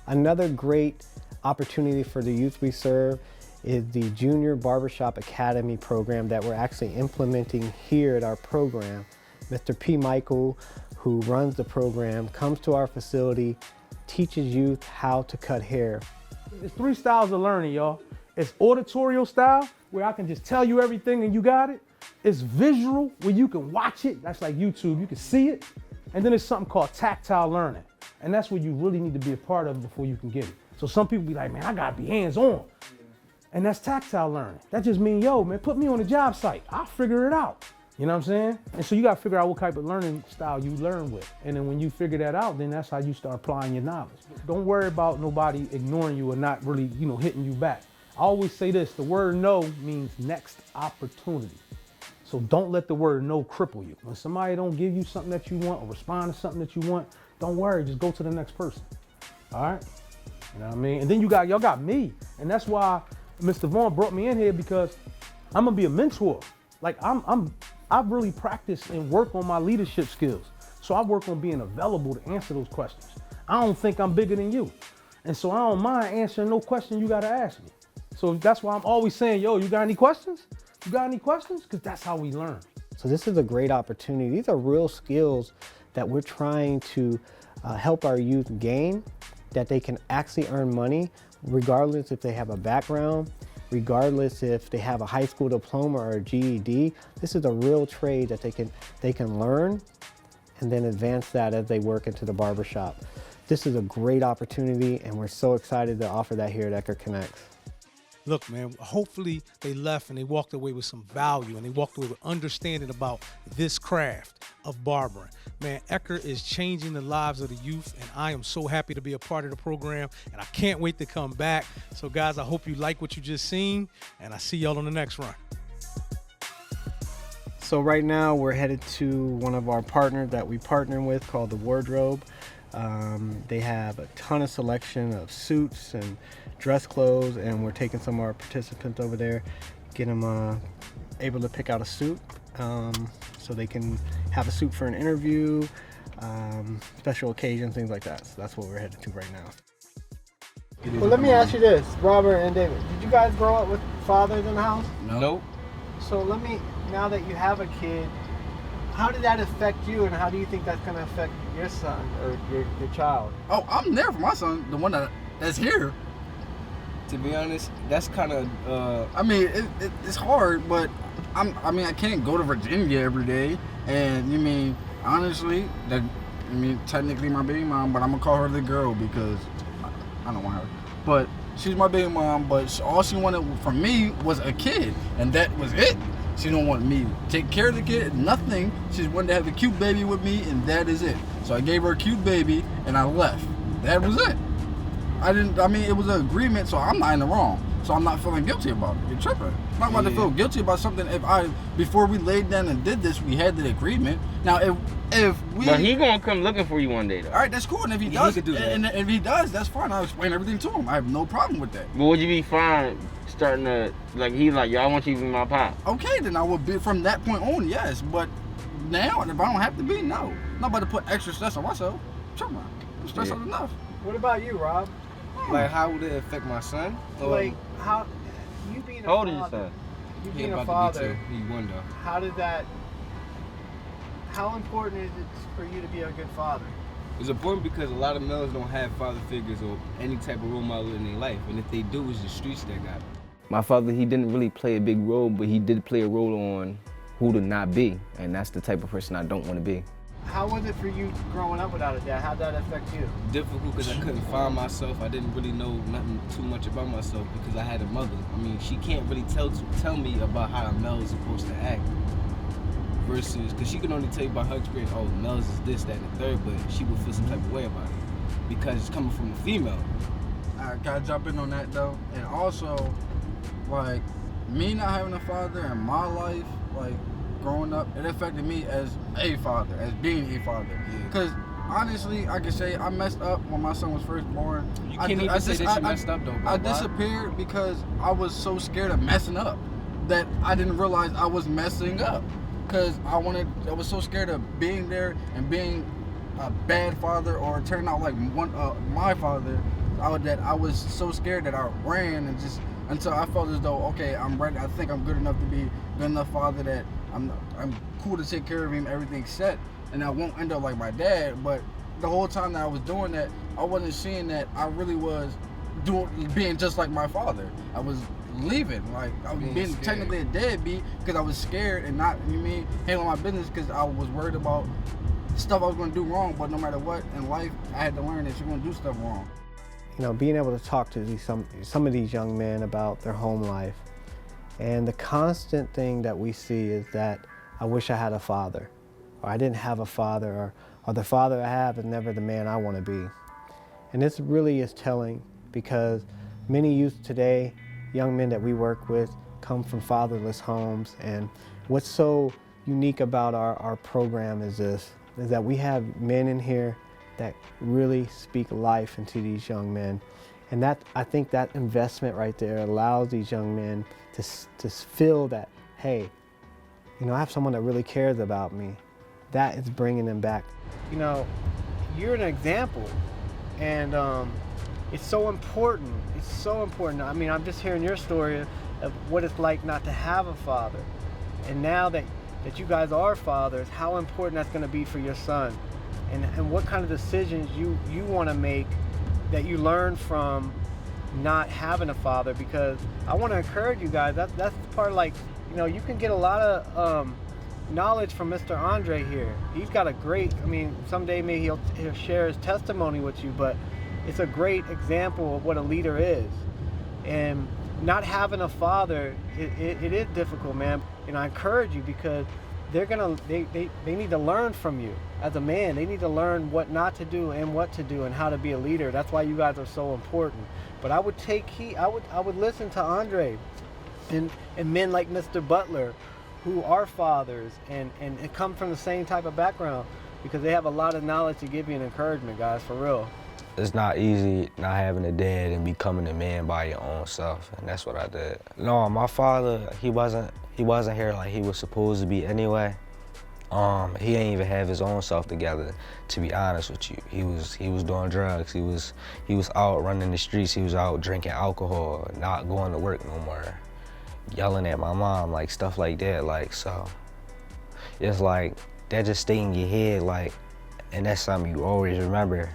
Another great opportunity for the youth we serve is the Junior Barbershop Academy program that we're actually implementing here at our program. Mr. P. Michael, who runs the program, comes to our facility, teaches youth how to cut hair. There's 3 styles of learning, y'all. It's auditorial style, where I can just tell you everything and you got it. It's visual, where you can watch it. That's like YouTube, you can see it. And then there's something called tactile learning. And that's what you really need to be a part of before you can get it. So some people be like, man, I gotta be hands-on. And that's tactile learning. That just means, yo, man, put me on a job site. I'll figure it out. You know what I'm saying? And so you gotta figure out what type of learning style you learn with. And then when you figure that out, then that's how you start applying your knowledge. Don't worry about nobody ignoring you or not really, hitting you back. I always say this, the word no means next opportunity. So don't let the word no cripple you. When somebody don't give you something that you want or respond to something that you want, don't worry, just go to the next person. All right? You know what I mean? And then y'all got me. And that's why Mr. Vaughn brought me in here, because I'm gonna be a mentor. Like I've really practiced and worked on my leadership skills. So I work on being available to answer those questions. I don't think I'm bigger than you. And so I don't mind answering no question you gotta ask me. So that's why I'm always saying, yo, you got any questions? You got any questions? Because that's how we learn. So this is a great opportunity. These are real skills that we're trying to help our youth gain, that they can actually earn money, regardless if they have a background, regardless if they have a high school diploma or a GED. This is a real trade that they can learn and then advance that as they work into the barbershop. This is a great opportunity, and we're so excited to offer that here at Eckerd Connects. Look, man, hopefully they left and they walked away with some value and they walked away with understanding about this craft of barbering. Man, Eckerd is changing the lives of the youth, and I am so happy to be a part of the program, and I can't wait to come back. So guys, I hope you like what you just seen, and I see y'all on the next run. So right now we're headed to one of our partners that we partner with called The Wardrobe. They have a ton of selection of suits and dress clothes, and we're taking some of our participants over there, get them able to pick out a suit so they can have a suit for an interview, special occasions, things like that. So that's what we're headed to right now. Well, let me ask you this, Robert and David, did you guys grow up with fathers in the house? Nope. So now that you have a kid, how did that affect you, and how do you think that's going to affect your son or your child? Oh, I'm there for my son, the one that's here. To be honest, that's kind of. I mean, it's hard, but I can't go to Virginia every day, and honestly, technically my baby mom, but I'm gonna call her the girl because I don't want her. But she's my baby mom, but all she wanted from me was a kid, and that was it. She don't want me to take care of the kid, nothing. She just wanted to have a cute baby with me, and that is it. So I gave her a cute baby, and I left. That was it. It was an agreement, so I'm not in the wrong. So I'm not feeling guilty about it. You're tripping. I'm not about to feel guilty about something before we laid down and did this, we had the agreement. Now, if we... But he gonna come looking for you one day, though. All right, that's cool. And if he does, he could do that. And if he does, that's fine. I'll explain everything to him. I have no problem with that. But would you be fine starting to, y'all I want you to be my pop? Okay, then I would be, from that point on, yes. But now, if I don't have to be, no. I'm not about to put extra stress on myself. Come on. I'm stressed out enough. What about you, Rob? Like, how would it affect my son? Like, how, you being a father. How old is your son? You being a father. He's 1 though. How important is it for you to be a good father? It's important because a lot of males don't have father figures or any type of role model in their life, and if they do, it's the streets that got it. My father, he didn't really play a big role, but he did play a role on who to not be, and that's the type of person I don't want to be. How was it for you growing up without a dad? How'd that affect you? Difficult because I couldn't find myself. I didn't really know nothing too much about myself because I had a mother. She can't really tell me about how a male is supposed to act. Versus, because she can only tell you about her experience, oh, males is this, that, and the third, but she would feel some type of way about it because it's coming from a female. I gotta jump in on that though. And also, like, me not having a father in my life, like, growing up, it affected me as a father, as being a father. Because honestly, I can say I messed up when my son was first born. You can't even say that you messed up though, bro. I disappeared because I was so scared of messing up that I didn't realize I was messing up. Because I was so scared of being there and being a bad father or turning out like my father I was so scared that I ran and just until I felt as though, okay, I'm ready. I think I'm good enough to be a good enough father that I'm cool to take care of him. Everything's set, and I won't end up like my dad. But the whole time that I was doing that, I wasn't seeing that I really was being just like my father. I was leaving, like I was being technically a deadbeat because I was scared and not, handling my business because I was worried about stuff I was going to do wrong. But no matter what in life, I had to learn that you're going to do stuff wrong. You know, being able to talk to some of these young men about their home life, and the constant thing that we see is that I wish I had a father, or I didn't have a father, or the father I have is never the man I want to be. And this really is telling, because many youth today, young men that we work with, come from fatherless homes. And what's so unique about our program is that we have men in here that really speak life into these young men. And I think that investment right there allows these young men to feel that, hey, I have someone that really cares about me. That is bringing them back. You're an example, and it's so important. It's so important. I'm just hearing your story of what it's like not to have a father. And now that you guys are fathers, how important that's going to be for your son. And what kind of decisions you want to make that you learn from not having a father. Because I want to encourage you guys, that's part of you can get a lot of knowledge from Mr. Andre here. He's got a great, someday maybe he'll share his testimony with you, but it's a great example of what a leader is. And not having a father, it is difficult, man. I encourage you, because they need to learn from you as a man. They need to learn what not to do and what to do and how to be a leader. That's why you guys are so important. But I would take heed. I would listen to Andre and men like Mr. Butler, who are fathers and come from the same type of background, because they have a lot of knowledge to give you an encouragement, guys, for real. It's not easy not having a dad and becoming a man by your own self, and that's what I did. No, my father, he wasn't here like he was supposed to be anyway. He ain't even have his own self together, to be honest with you. He was doing drugs. He was out running the streets. He was out drinking alcohol, not going to work no more, yelling at my mom, like stuff like that. So it's like that just stay in your head, and that's something you always remember,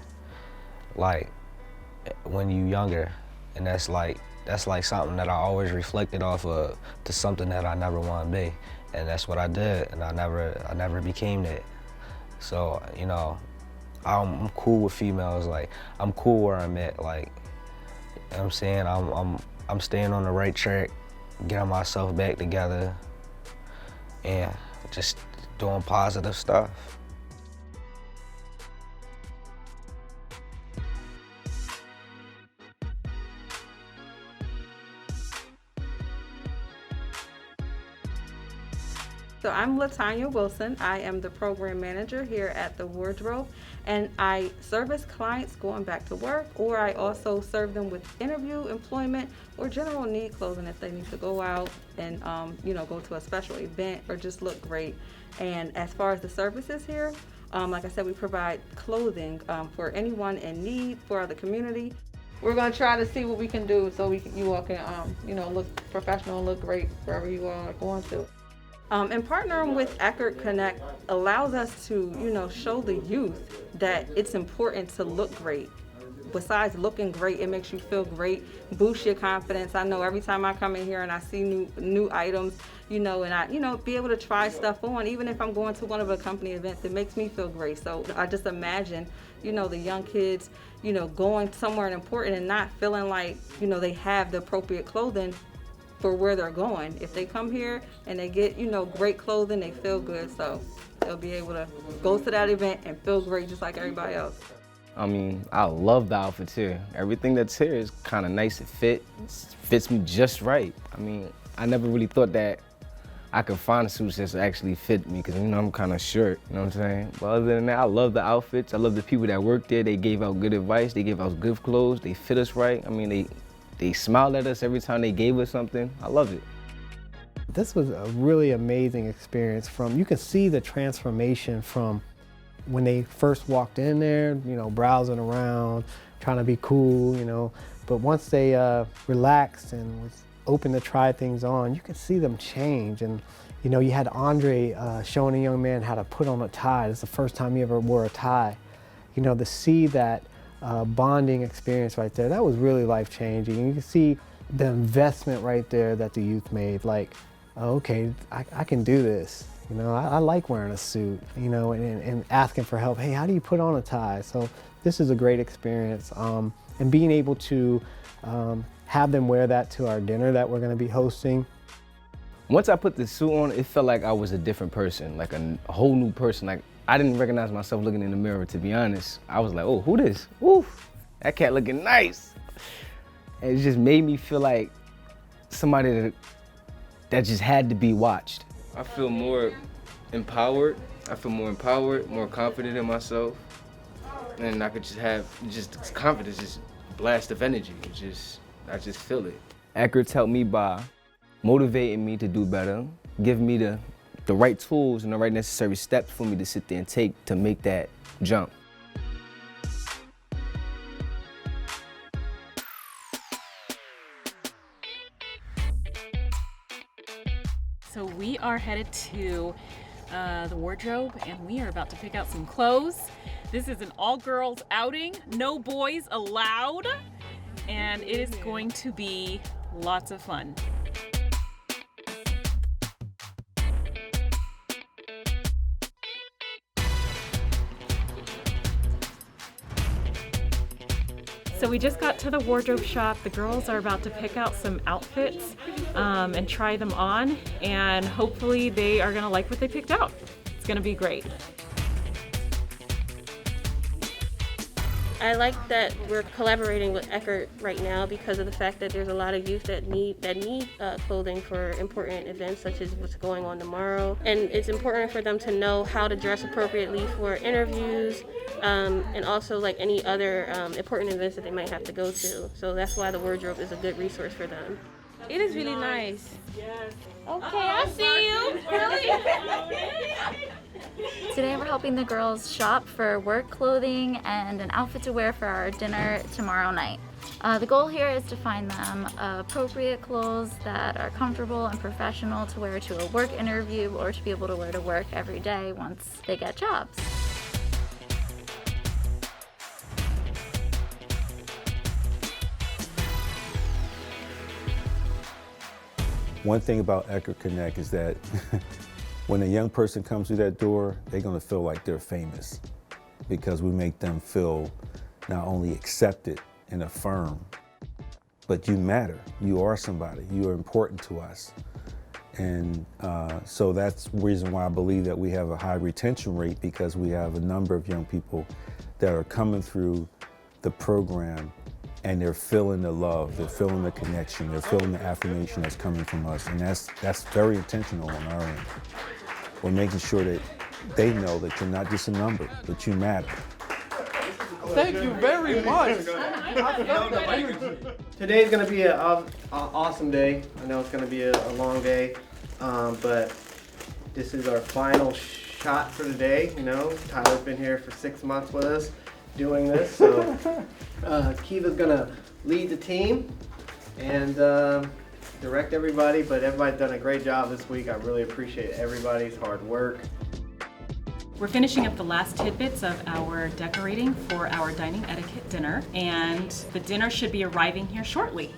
when you younger, and that's something that I always reflected off of to something that I never want to be. And that's what I did, and I never became that. So, I'm cool with females. I'm cool where I'm at. I'm saying I'm staying on the right track, getting myself back together, and just doing positive stuff. So I'm Latanya Wilson. I am the program manager here at the Wardrobe, and I service clients going back to work, or I also serve them with interview, employment, or general need clothing if they need to go out and go to a special event or just look great. And as far as the services here, like I said, we provide clothing for anyone in need for the community. We're going to try to see what we can do so you all can look professional and look great wherever you all are going to. And partnering with Eckerd Connect allows us to, show the youth that it's important to look great. Besides looking great, it makes you feel great, boosts your confidence. I know every time I come in here and I see new items, and I, be able to try stuff on, even if I'm going to one of the company events, it makes me feel great. So I just imagine, the young kids, going somewhere important and not feeling like, they have the appropriate clothing for where they're going. If they come here and they get, great clothing, they feel good, so they'll be able to go to that event and feel great just like everybody else. I love the outfits here. Everything that's here is kind of nice. It fits me just right. I never really thought that I could find suits that actually fit me, because I'm kind of short, you know what I'm saying? But other than that, I love the outfits. I love the people that work there. They gave out good advice. They gave out good clothes. They fit us right. They smiled at us every time they gave us something. I love it. This was a really amazing experience. You can see the transformation from when they first walked in there, you know, browsing around, trying to be cool, you know. But once they relaxed and was open to try things on, you could see them change. And you know, you had Andre showing a young man how to put on a tie. It's the first time he ever wore a tie. You know, to see that bonding experience right there, that was really life-changing. You can see the investment right there that the youth made, like, oh, okay, I can do this. You know, I like wearing a suit, you know, and asking for help. Hey, how do you put on a tie? So this is a great experience. And being able to have them wear that to our dinner that we're gonna be hosting. Once I put the suit on, it felt like I was a different person, like a whole new person. Like, I didn't recognize myself looking in the mirror, to be honest. I was like, oh, who this? Oof, that cat looking nice. And it just made me feel like somebody that just had to be watched. I feel more empowered. I feel more empowered, more confident in myself. And I could just have just confidence, just blast of energy. I just feel it. Eckerd's helped me by motivating me to do better, giving me the right tools and the right necessary steps for me to sit there and take to make that jump. So we are headed to the wardrobe and we are about to pick out some clothes. This is an all-girls outing, no boys allowed, and it is going to be lots of fun. So we just got to the wardrobe shop. The girls are about to pick out some outfits and try them on, and hopefully they are gonna like what they picked out. It's gonna be great. I like that we're collaborating with Eckerd right now because of the fact that there's a lot of youth that need clothing for important events such as what's going on tomorrow. And it's important for them to know how to dress appropriately for interviews and also like any other important events that they might have to go to. So that's why the wardrobe is a good resource for them. It is really nice. Yes. Okay, I see you. Really? Today we're helping the girls shop for work clothing and an outfit to wear for our dinner tomorrow night. The goal here is to find them appropriate clothes that are comfortable and professional to wear to a work interview or to be able to wear to work every day once they get jobs. One thing about Eckerd Connect is that when a young person comes through that door, they're gonna feel like they're famous because we make them feel not only accepted and affirmed, but you matter. You are somebody. You are important to us. And so that's the reason why I believe that we have a high retention rate, because we have a number of young people that are coming through the program and they're feeling the love, they're feeling the connection, they're feeling the affirmation that's coming from us. And that's very intentional on our end. We're making sure that they know that you're not just a number, that you matter. Thank you very much. Today's gonna be an awesome day. I know it's gonna be a long day, but this is our final shot for the day. You know, Tyler's been here for 6 months with us doing this, so Kiva's gonna lead the team and direct everybody, but everybody's done a great job this week. I really appreciate everybody's hard work. We're finishing up the last tidbits of our decorating for our dining etiquette dinner, and the dinner should be arriving here shortly.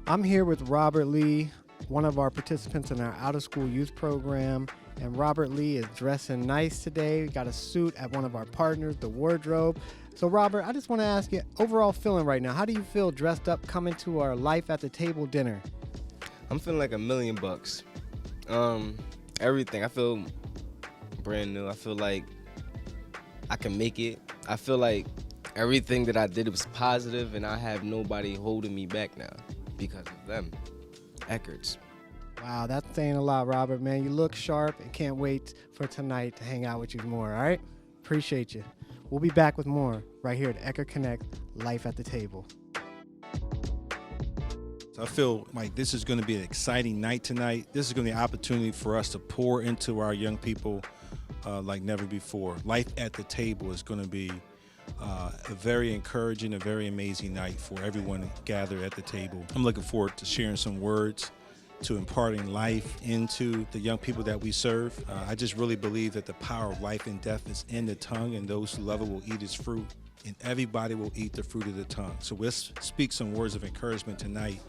I'm here with Robert Lee, one of our participants in our out-of-school youth program. And Robert Lee is dressing nice today. We got a suit at one of our partners, the wardrobe. So Robert, I just want to ask you, overall feeling right now, how do you feel dressed up coming to our Life at the Table dinner? I'm feeling like $1,000,000. Everything, I feel brand new. I feel like I can make it. I feel like everything that I did was positive and I have nobody holding me back now because of them. Eckerd's. Wow, that's saying a lot, Robert, man. You look sharp and can't wait for tonight to hang out with you more, all right? Appreciate you. We'll be back with more right here at Eckerd Connects Life at the Table. I feel like this is going to be an exciting night tonight. This is going to be an opportunity for us to pour into our young people like never before. Life at the Table is going to be a very encouraging, a very amazing night for everyone gathered at the table. I'm looking forward to sharing some words, to imparting life into the young people that we serve. I just really believe that the power of life and death is in the tongue, and those who love it will eat its fruit, and everybody will eat the fruit of the tongue. So let's speak some words of encouragement tonight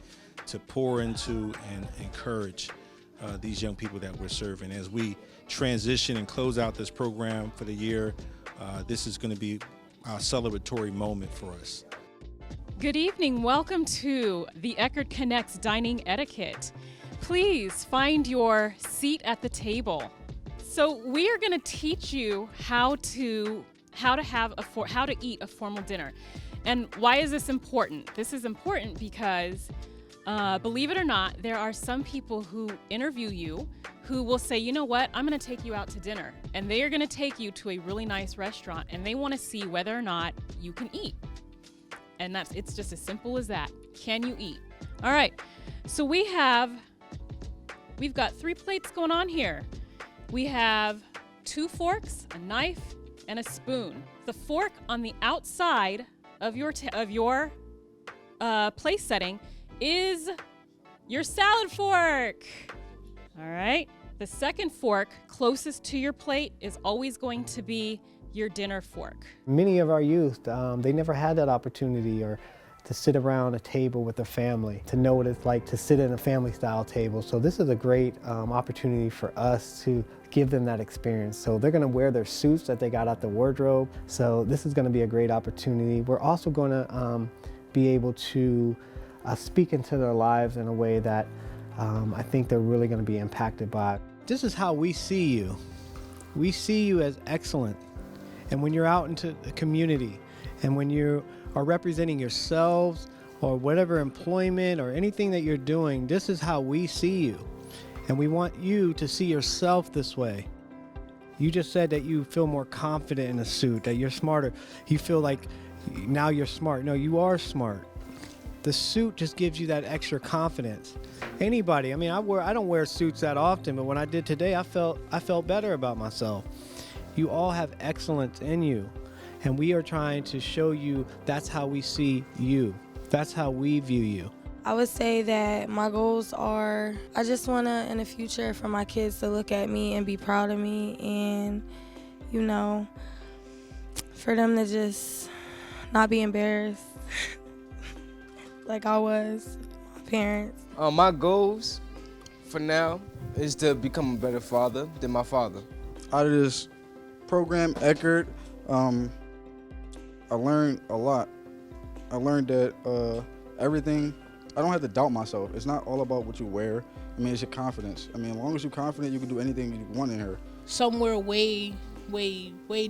to pour into and encourage these young people that we're serving. As we transition and close out this program for the year, this is going to be our celebratory moment for us. Good evening. Welcome to the Eckerd Connects Dining Etiquette. Please find your seat at the table. So we are going to teach you how to eat a formal dinner. And why is this important? This is important because believe it or not, there are some people who interview you who will say, you know what, I'm going to take you out to dinner. And they are going to take you to a really nice restaurant, and they want to see whether or not you can eat. And it's just as simple as that. Can you eat? All right. So we've got 3 plates going on here. We have 2 forks, a knife, and a spoon. The fork on the outside of your place setting is your salad fork. All right. The second fork closest to your plate is always going to be your dinner fork. Many of our youth, they never had that opportunity or to sit around a table with a family, to know what it's like to sit at a family-style table. So this is a great opportunity for us to give them that experience. So they're gonna wear their suits that they got out the wardrobe. So this is gonna be a great opportunity. We're also gonna be able to speak into their lives in a way that I think they're really gonna be impacted by. This is how we see you. We see you as excellent. And when you're out into the community and when you are representing yourselves or whatever employment or anything that you're doing, this is how we see you. And we want you to see yourself this way. You just said that you feel more confident in a suit, that you're smarter. You feel like now you're smart. No, you are smart. The suit just gives you that extra confidence. Anybody, I mean, I don't wear suits that often, but when I did today, I felt better about myself. You all have excellence in you, and we are trying to show you that's how we see you. That's how we view you. I would say that my goals are, I just want to, in the future, for my kids to look at me and be proud of me, and, you know, for them to just not be embarrassed like I was, my parents. My goals for now is to become a better father than my father. Out of this program, Eckerd, I learned a lot. I learned that everything, I don't have to doubt myself. It's not all about what you wear. I mean, it's your confidence. I mean, as long as you're confident, you can do anything you want in here. Somewhere way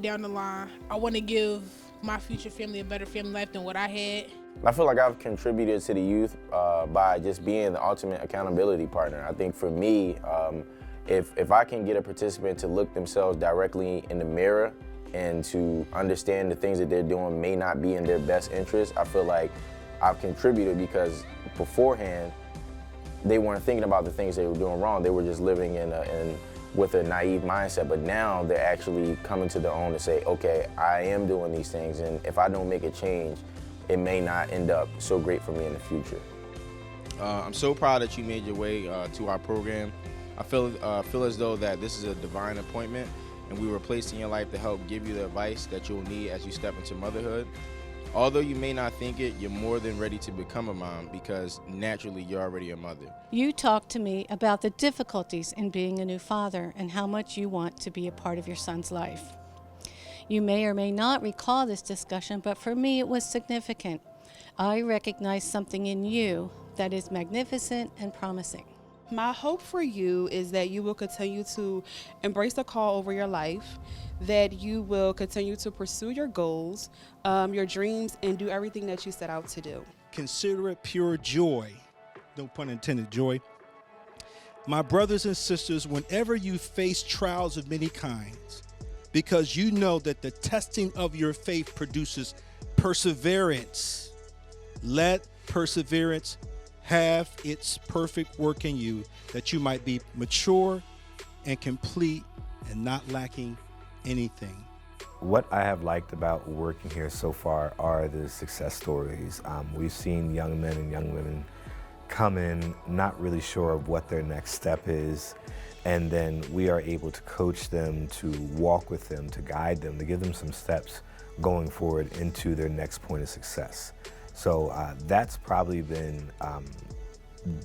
down the line, I want to give my future family a better family life than what I had. I feel like I've contributed to the youth by just being the ultimate accountability partner. I think for me, if I can get a participant to look themselves directly in the mirror and to understand the things that they're doing may not be in their best interest, I feel like I've contributed, because beforehand, they weren't thinking about the things they were doing wrong. They were just living with a naive mindset, but now they're actually coming to their own to say, okay, I am doing these things, and if I don't make a change, it may not end up so great for me in the future. I'm so proud that you made your way to our program. I feel as though that this is a divine appointment, and we were placed in your life to help give you the advice that you'll need as you step into motherhood. Although you may not think it, you're more than ready to become a mom, because naturally you're already a mother. You talked to me about the difficulties in being a new father and how much you want to be a part of your son's life. You may or may not recall this discussion, but for me it was significant. I recognize something in you that is magnificent and promising. My hope for you is that you will continue to embrace the call over your life, that you will continue to pursue your goals, your dreams, and do everything that you set out to do. Consider it pure joy, no pun intended, joy. My brothers and sisters, whenever you face trials of many kinds, because you know that the testing of your faith produces perseverance, let perseverance have its perfect work in you, that you might be mature and complete and not lacking anything. What I have liked about working here so far are the success stories. We've seen young men and young women come in not really sure of what their next step is, and then we are able to coach them, to walk with them, to guide them, to give them some steps going forward into their next point of success. So that's probably been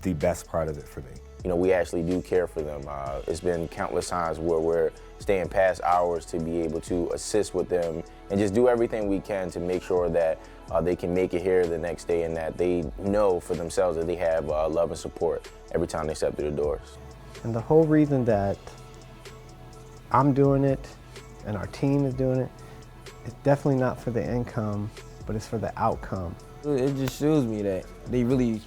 the best part of it for me. You know, we actually do care for them. It's been countless times where we're staying past hours to be able to assist with them and just do everything we can to make sure that they can make it here the next day and that they know for themselves that they have love and support every time they step through the doors. And the whole reason that I'm doing it and our team is doing it, it's definitely not for the income, but it's for the outcome. It just shows me that they really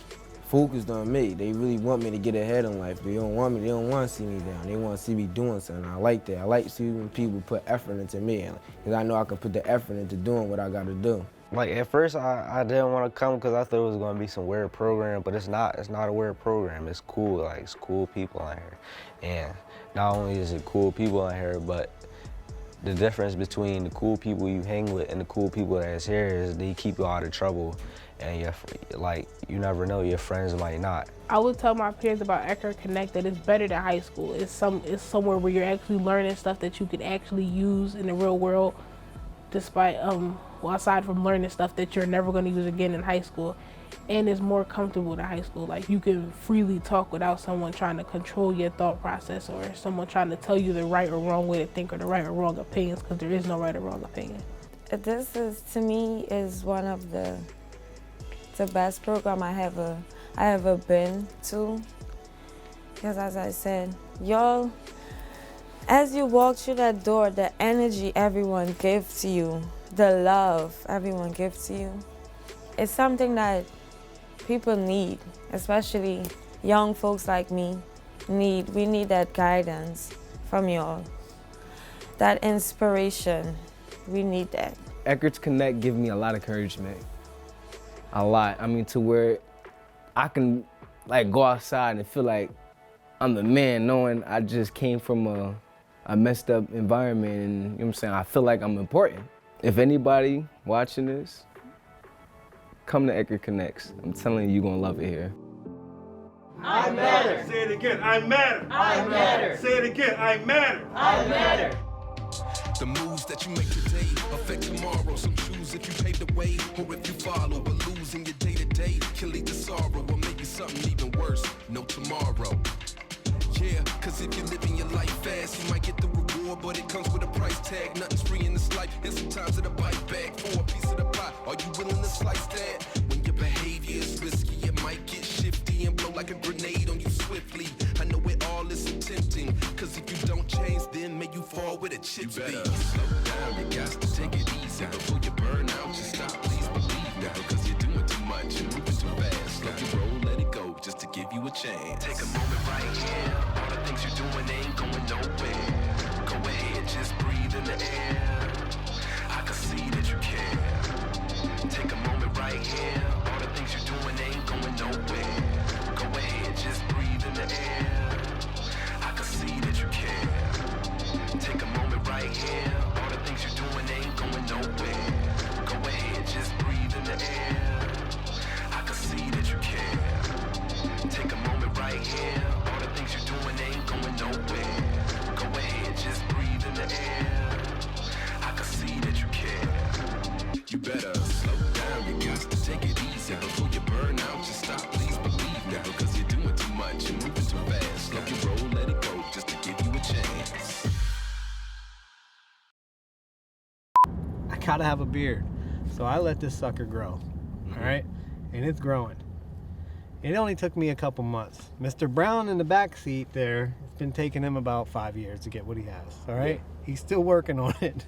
focused on me. They really want me to get ahead in life. They don't want to see me down. They want to see me doing something. I like that. I like seeing when people put effort into me, because I know I can put the effort into doing what I got to do. Like at first I didn't want to come because I thought it was going to be some weird program, but it's not a weird program. It's cool, like it's cool people out here. And not only is it cool people out here, but the difference between the cool people you hang with and the cool people that's here is they keep you out of trouble, and you never know, your friends might not. I would tell my peers about Eckerd Connect that it's better than high school. It's somewhere where you're actually learning stuff that you could actually use in the real world, despite aside from learning stuff that you're never going to use again in high school. And it's more comfortable than high school. Like, you can freely talk without someone trying to control your thought process or someone trying to tell you the right or wrong way to think or the right or wrong opinions, because there is no right or wrong opinion. This is, to me, is one of the best program I ever been to. Because as I said, y'all, as you walk through that door, the energy everyone gives to you, the love everyone gives to you, it's something that people need, especially young folks like me need. We need that guidance from y'all, that inspiration. We need that. Eckerd Connect give me a lot of encouragement. A lot. I mean, to where I can like go outside and feel like I'm the man, knowing I just came from a messed up environment, and you know what I'm saying, I feel like I'm important. If anybody watching this, come to Eckerd Connects. I'm telling you, you're gonna love it here. I matter. Say it again. I matter. I matter. Say it again. I matter. I matter. The moves that you make today affect tomorrow. Some choose if you pave the way or if you follow. But losing your day to day can lead to sorrow, or maybe something even worse. No tomorrow. Yeah, cause if you're living your life fast, you might get the reward, but it comes with a price tag. Nothing's free in this life, and sometimes it'll bite back for a piece of the pie. Are you willing to slice that? When your behavior is risky, it might get shifty and blow like a grenade on you swiftly. I know it all is so tempting, cause if you don't change, then may you fall with a chip. You better slow down, you got to take it easy before you burn out. Just stop, please believe now, cause you're doing too much and moving too fast. Slow your roll, let it go, just to give you a chance. Take a moment right here. All the things you're doing ain't going nowhere. Go ahead, just breathe in the air. I can see that you care. Take a moment right here. All the things you're doing ain't going nowhere. Go ahead, just breathe in the air. I can see that you care. Take a moment right here. All the things you're doing ain't going nowhere. Go ahead, just breathe in the air. I can see that you care. Take a moment right here. All the things you're doing ain't going nowhere. Go ahead, just breathe in the air. I can see that you care. You better slow down, you got to take it easy before you burn out. Just stop, please believe now, because you're doing too much and moving too fast. Slow your roll, let it go, just to give you a chance. I gotta have a beard. So I let this sucker grow, all right? And it's growing. It only took me a couple months. Mr. Brown in the back seat there, it's been taking him about 5 years to get what he has, all right? Yeah. He's still working on it,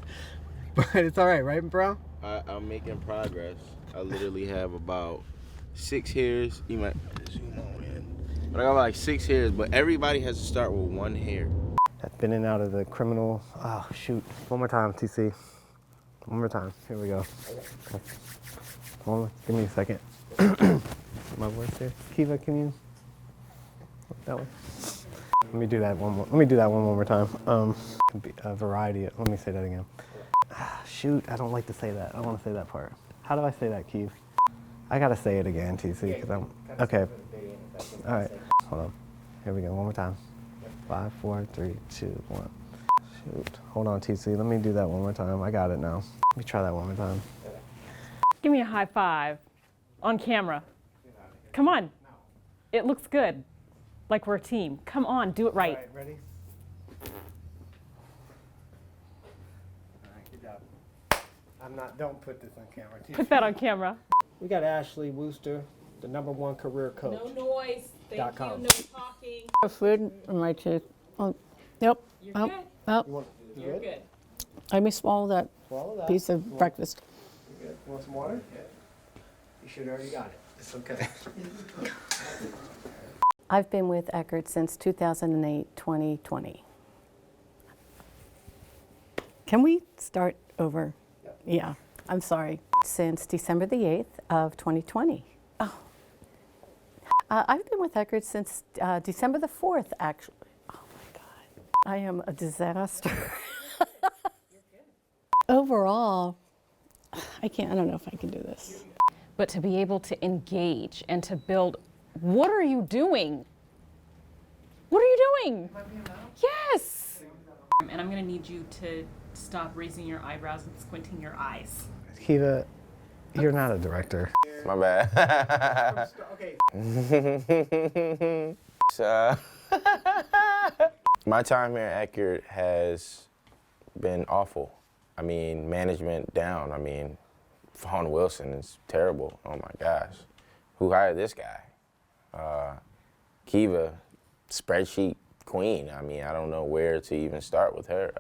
but it's all right, Brown? I'm making progress. I literally have about 6 hairs. You might zoom on in. But I got like 6 hairs, but everybody has to start with 1 hair. That's been in and out of the criminal, oh shoot. One more time, TC. One more time, here we go. Okay. Hold on, give me a second. My voice here. Kiva, can you, that one? Let me do that one more time. A variety. Let me say that again. Shoot, I don't like to say that. I don't want to say that part. How do I say that, Keith? I gotta say it again, TC, because I'm okay. All right, hold on. Here we go. One more time. 5, 4, 3, 2, 1. Shoot. Hold on, TC. Let me do that one more time. I got it now. Let me try that one more time. Give me a high five on camera. Come on. It looks good. Like we're a team. Come on, do it right. All right, ready? All right, good job. Don't put this on camera. Put that on camera. We got Ashley Wooster, the #1 career coach. No noise. Thank you. No talking. Food in my teeth. Oh, yep. You're Oh, good. oh. You're good. Let me swallow that, piece of breakfast. You good? Want some water? You should have already got it. It's okay. I've been with Eckerd since 2008, 2020. Can we start over? Yeah, I'm sorry. Since December the 8th of 2020. Oh. I've been with Eckerd since December the 4th, actually. Oh my God. I am a disaster. Overall, I don't know if I can do this. But to be able to engage and to build, what are you doing? What are you doing? Yes. And I'm going to need you to stop raising your eyebrows and squinting your eyes. Kiva, you're not a director. My bad. Okay. My time here at Eckerd has been awful. I mean, management down. I mean, Vaughn Wilson is terrible. Oh my gosh. Who hired this guy? Kiva, spreadsheet queen. I mean, I don't know where to even start with her.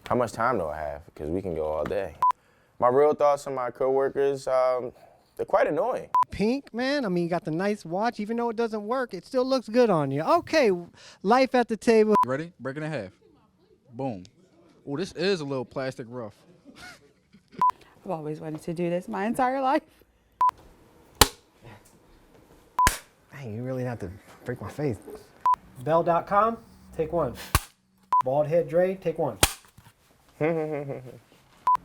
How much time do I have? Because we can go all day. My real thoughts on my coworkers, they're quite annoying. Pink, man. I mean, you got the nice watch. Even though it doesn't work, it still looks good on you. Okay, life at the table. Ready? Break it in half. Boom. Oh, this is a little plastic rough. I've always wanted to do this my entire life. Hey, you really have to break my face. Bell.com, take 1. Bald head Dre, take 1.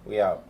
We out.